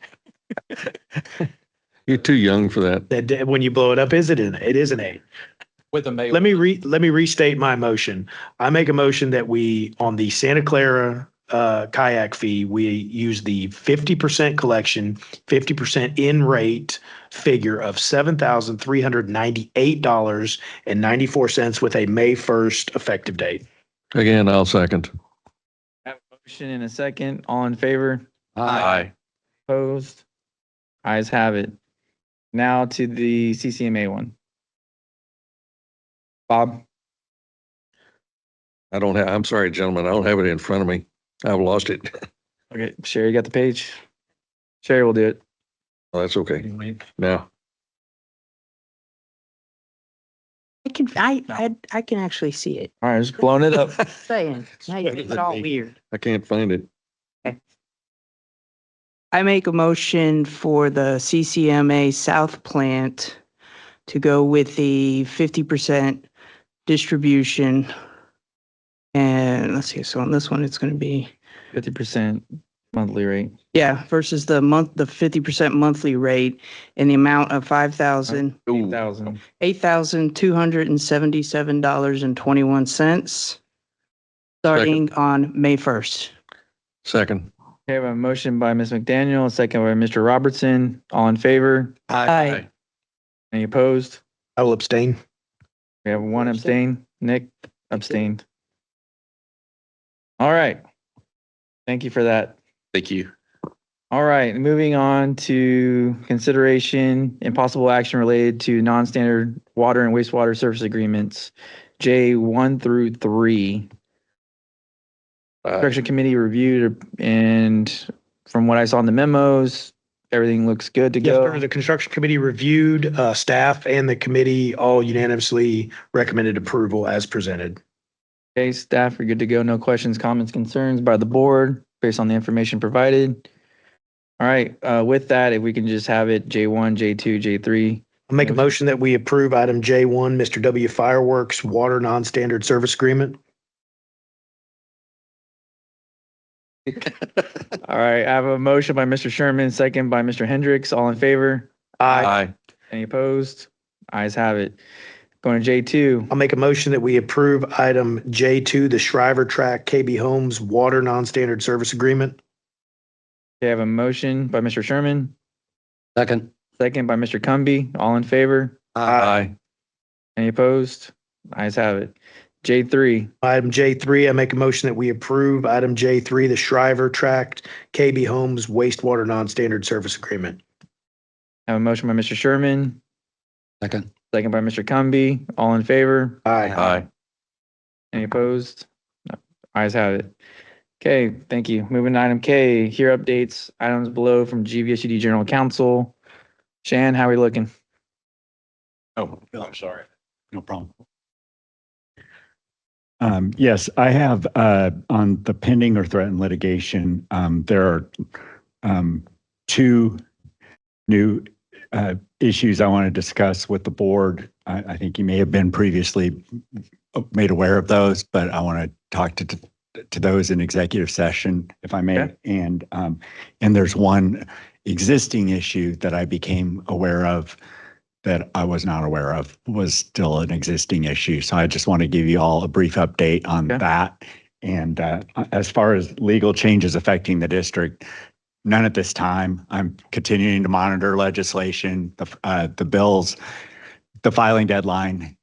You're too young for that. That when you blow it up, it is an 8. With a May. Let me restate my motion. I make a motion that we, on the Santa Clara kayak fee, we use the 50% collection, 50% in rate figure of $7,398.94 with a May 1st effective date. Again, I'll second. Have a motion in a second. All in favor? Aye. Opposed? Ayes have it. Now to the CCMA one. Bob? I'm sorry, gentlemen, I don't have it in front of me. I've lost it. Okay, Sherry, you got the page? Sherry will do it. Oh, that's okay. Now, I can actually see it. All right, just blowing it up. Saying, now you make it all weird. I can't find it. I make a motion for the CCMA South plant to go with the 50% distribution. And let's see, so on this one, it's going to be, 50% monthly rate. yeah, versus the 50% monthly rate in the amount of $8,000. $8,277.21, starting on May 1st. Second. Okay, we have a motion by Ms. McDaniel, a second by Mr. Robertson. All in favor? Aye. Any opposed? I will abstain. We have one abstain. Nick abstained. All right. Thank you for that. Thank you. All right, moving on to consideration and possible action related to non-standard water and wastewater service agreements, J1 through 3. Construction committee reviewed, and from what I saw in the memos, everything looks good to Yes, go. sir. The construction committee reviewed, staff and the committee all unanimously recommended approval as presented. Okay, staff, we're good to go. No questions, comments, concerns by the board based on the information provided. All right, with that, if we can just have it J1, J2, J3. I'll make a motion that we approve item J1, Mr. W Fireworks Water Non-Standard Service Agreement. All right, I have a motion by Mr. Sherman, second by Mr. Hendricks. All in favor? Aye. Any opposed? Ayes have it. Going to J2. I'll make a motion that we approve item J2, the Shriver Track KB Homes Water Non-Standard Service Agreement. Okay, I have a motion by Mr. Sherman, Second. second by Mr. Cumby. All in favor? Aye. Any opposed? Ayes have it. J3. Item J3, I make a motion that we approve item J3, the Shriver Tract KB Homes Wastewater Non-Standard Service Agreement. I have a motion by Mr. Sherman, Second. second by Mr. Cumby. All in favor? Aye. Aye. Any opposed? No. Ayes have it. Okay, thank you. Moving to item K, here updates, items below from GVSUD General Counsel. Shan, how are we looking? Oh, I'm sorry. No problem. Yes, I have, on the pending or threatened litigation, there are, two new, issues I want to discuss with the board. I think you may have been previously made aware of those, but I want to talk to those in executive session, if I may. Okay. And there's one existing issue that I became aware of that I was not aware of, was still an existing issue. So I just want to give you all a brief update on Okay. that. And as far as legal changes affecting the district, none at this time. I'm continuing to monitor legislation. The bills, the filing deadline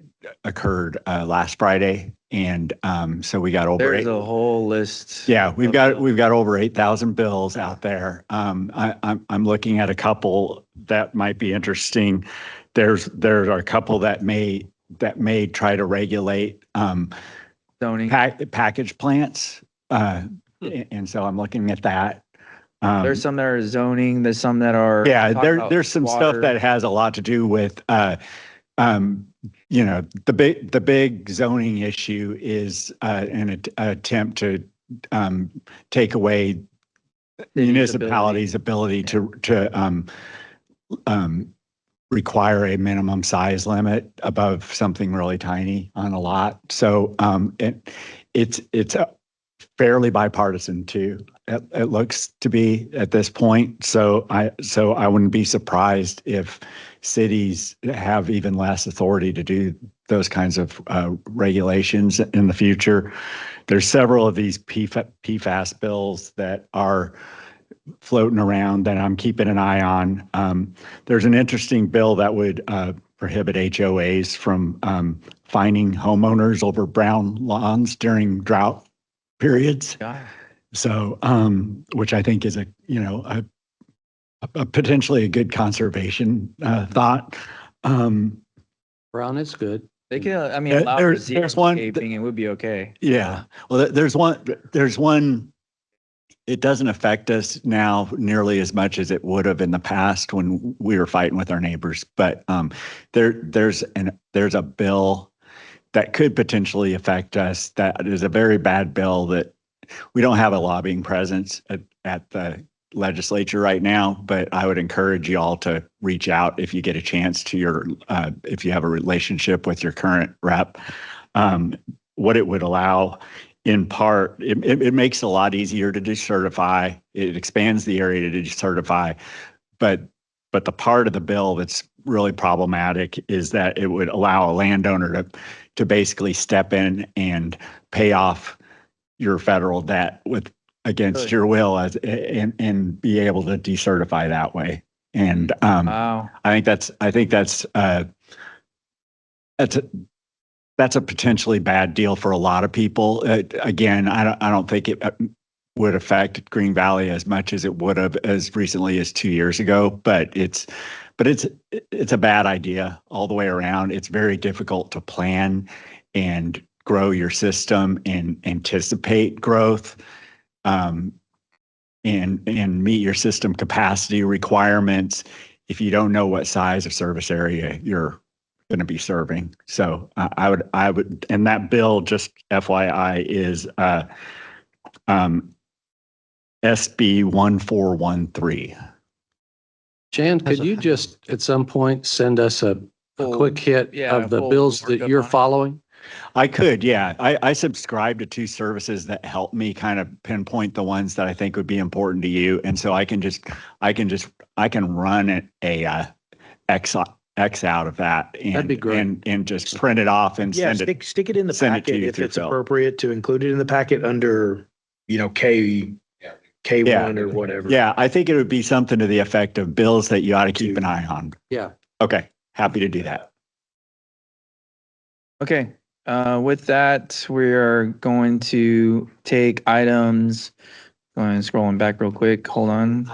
occurred last Friday. And so we got over There's a whole list. yeah, we've of got bills. over 8,000 bills out there. I'm looking at a couple that might be interesting. There are a couple that may try to regulate Zoning. package plants, and so I'm looking at that. There's some that are zoning, there's some that are. Yeah, talk about there's some stuff water. that has a lot to do with the big zoning issue is an attempt to take away municipalities' ability to require a minimum size limit above something really tiny on a lot. So it's fairly bipartisan too. It looks to be at this point. So I wouldn't be surprised if cities have even less authority to do those kinds of regulations in the future. There's several of these PFAS bills that are floating around that I'm keeping an eye on. There's an interesting bill that would prohibit HOAs from fining homeowners over brown lawns during drought periods. Yeah. So, which I think is a potentially a good conservation thought. Brown is good. They can, I mean, Yeah, allow for there's one- xeriscaping, it would be okay. Yeah. Well, there's one, it doesn't affect us now nearly as much as it would have in the past when we were fighting with our neighbors. But there's a bill that could potentially affect us. That is a very bad bill that we don't have a lobbying presence at the legislature right now, but I would encourage you all to reach out if you get a chance to if you have a relationship with your current rep. What it would allow, in part, it makes it a lot easier to decertify. It expands the area to decertify, but the part of the bill that's really problematic is that it would allow a landowner to basically step in and pay off your federal debt against your will and be able to decertify that way. And Wow. I think that's a potentially bad deal for a lot of people. Again, I don't think it would affect Green Valley as much as it would have as recently as 2 years ago, but it's a bad idea all the way around. It's very difficult to plan and grow your system and anticipate growth, and meet your system capacity requirements if you don't know what size of service area you're going to be serving. So I would, and that bill, just FYI, is SB 1413. Jan, could you just at some point send us a quick hit of the bills that you're following? I could, yeah. I subscribe to two services that help me kind of pinpoint the ones that I think would be important to you. And so I can run a X out of that and That'd be great. and just print it off and Yeah, send it. stick it in the send it to packet you if through it's Phil. appropriate to include it in the packet under, K1 Yeah. or whatever. Yeah, I think it would be something to the effect of bills that you ought to keep an eye on. Yeah. Okay, happy to do that. Okay, with that, we are going to take items, going scrolling back real quick, hold on.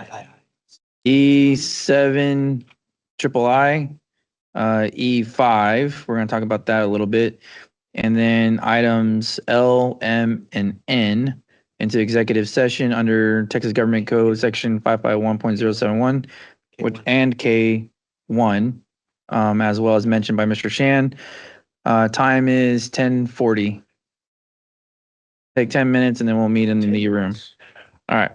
E7 III, E5, we're gonna talk about that a little bit. And then items L, M, and N into executive session under Texas Government Code Section 551.071, which, and K1, as well as mentioned by Mr. Shan. Time is 10:40. Take 10 minutes and then we'll meet in the meeting room. All right.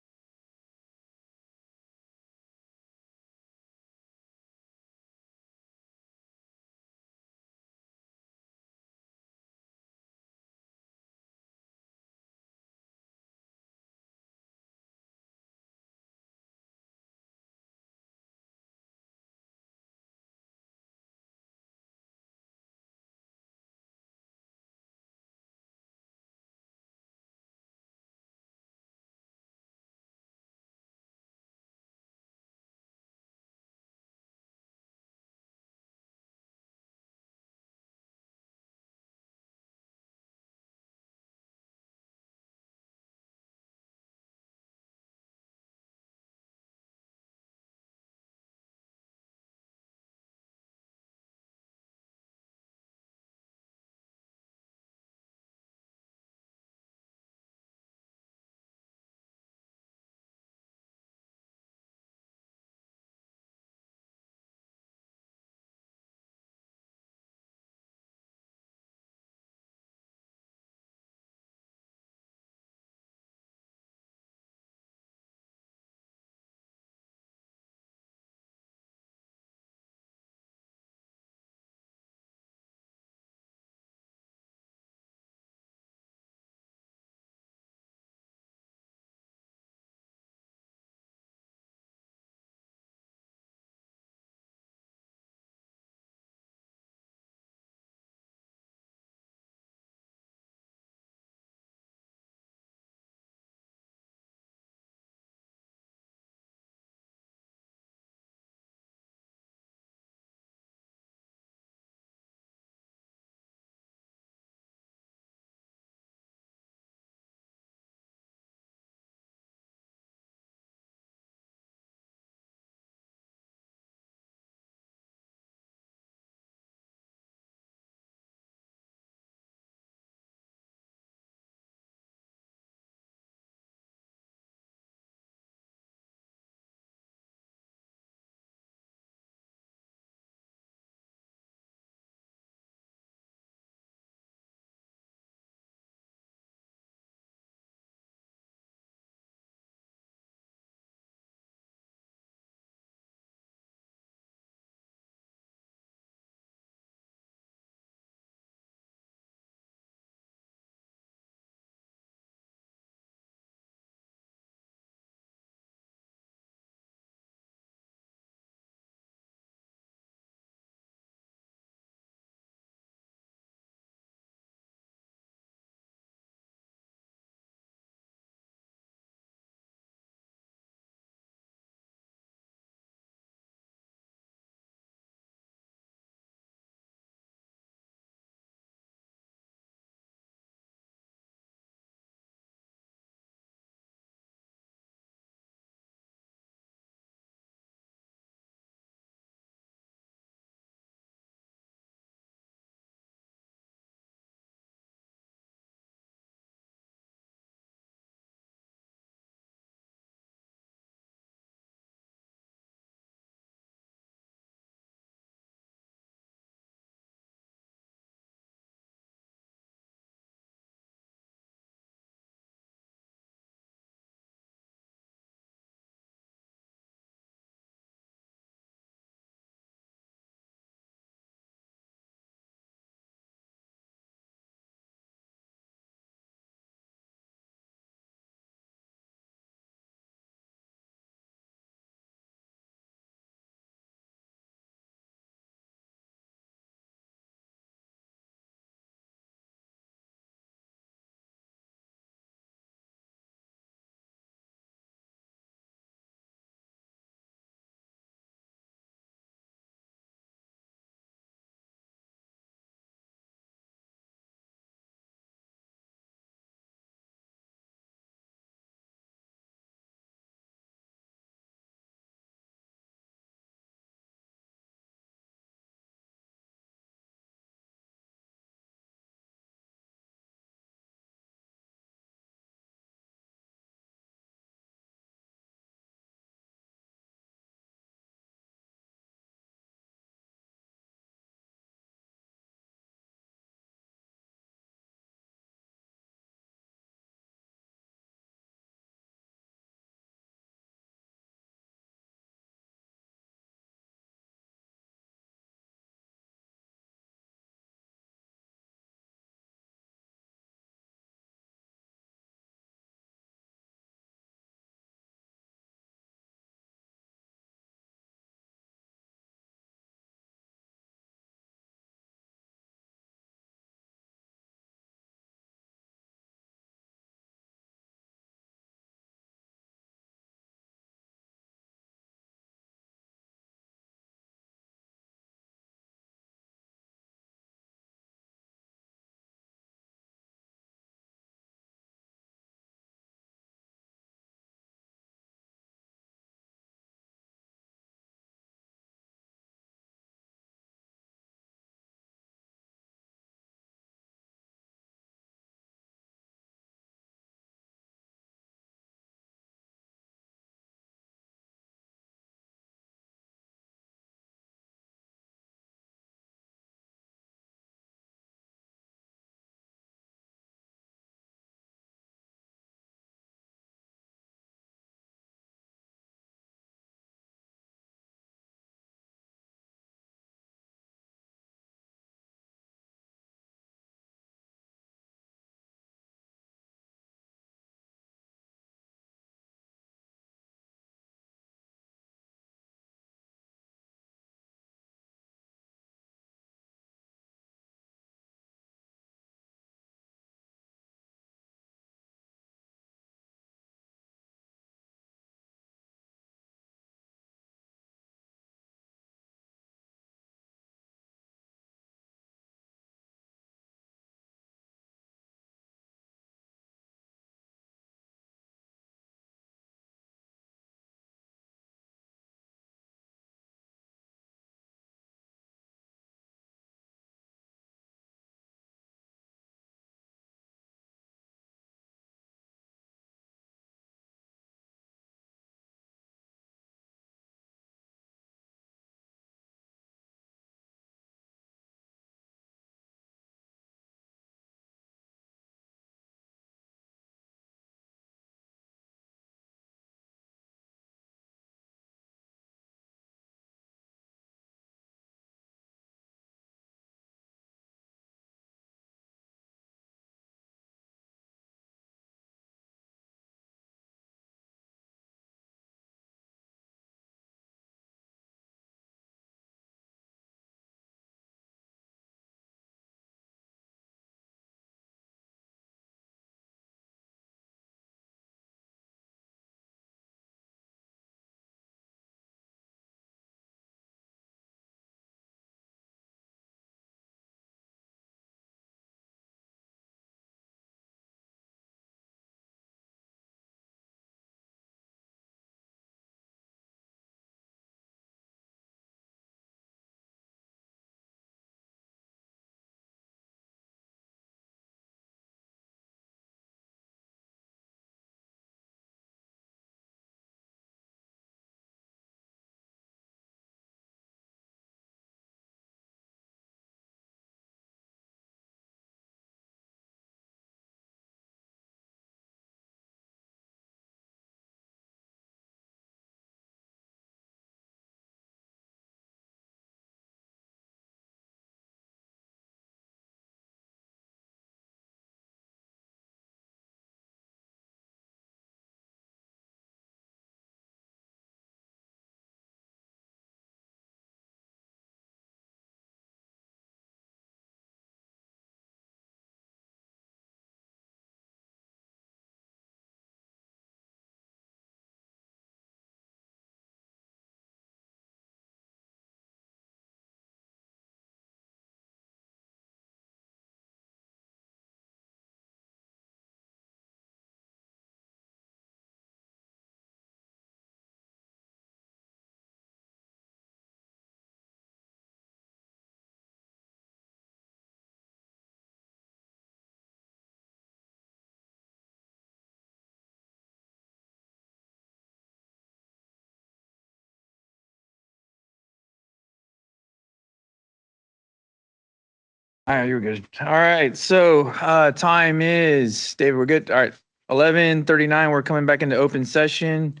All right, you're good. All right, so time is, David, we're good. All right, 11:39. We're coming back into open session.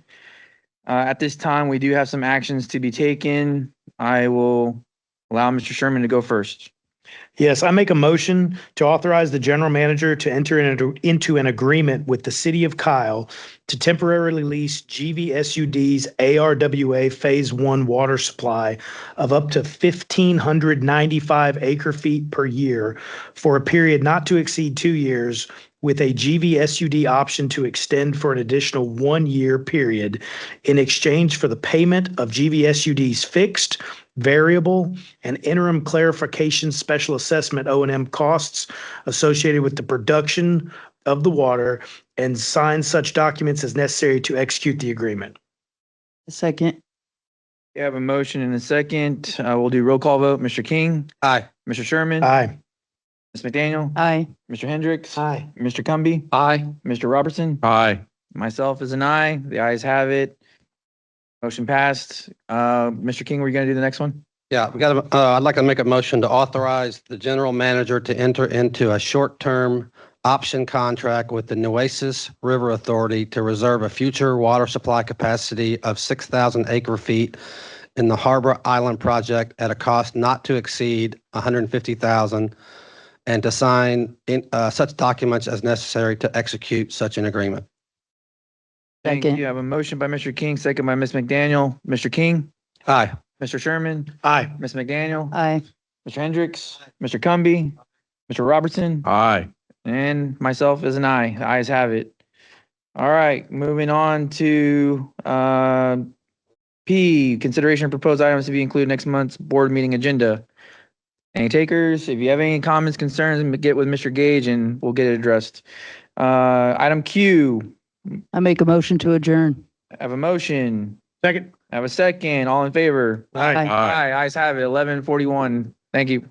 At this time, we do have some actions to be taken. I will allow Mr. Sherman to go first. Yes, I make a motion to authorize the general manager to enter into an agreement with the city of Kyle to temporarily lease GVSUD's ARWA Phase 1 water supply of up to 1,595 acre feet per year for a period not to exceed 2 years, with a GVSUD option to extend for an additional 1 year period in exchange for the payment of GVSUD's fixed, variable, and interim clarification special assessment O&M costs associated with the production of the water, and sign such documents as necessary to execute the agreement. Second. We have a motion and a second. We'll do roll call vote. Mr. King? Aye. Mr. Sherman? Aye. Ms. McDaniel? Aye. Mr. Hendricks? Aye. Mr. Cumby? Aye. Mr. Robertson? Aye. Myself is an aye. The ayes have it. Motion passed. Mr. King, were you going to do the next one? Yeah, I'd like to make a motion to authorize the general manager to enter into a short-term option contract with the Nueces River Authority to reserve a future water supply capacity of 6,000 acre feet in the Harbor Island project at a cost not to exceed $150,000, and to sign such documents as necessary to execute such an agreement. Thank Second. you. I have a motion by Mr. King, second by Ms. McDaniel. Mr. King? Aye. Mr. Sherman? Aye. Ms. McDaniel? Aye. Mr. Hendricks? Mr. Cumby? Mr. Robertson? Aye. And myself is an aye. The ayes have it. All right, moving on to P, consideration of proposed items to be included next month's board meeting agenda. Any takers? If you have any comments, concerns, get with Mr. Gage and we'll get it addressed. Item Q, I make a motion to adjourn. I have a motion. Second. I have a second. All in favor? Aye. Aye, ayes have it. 11:41. Thank you.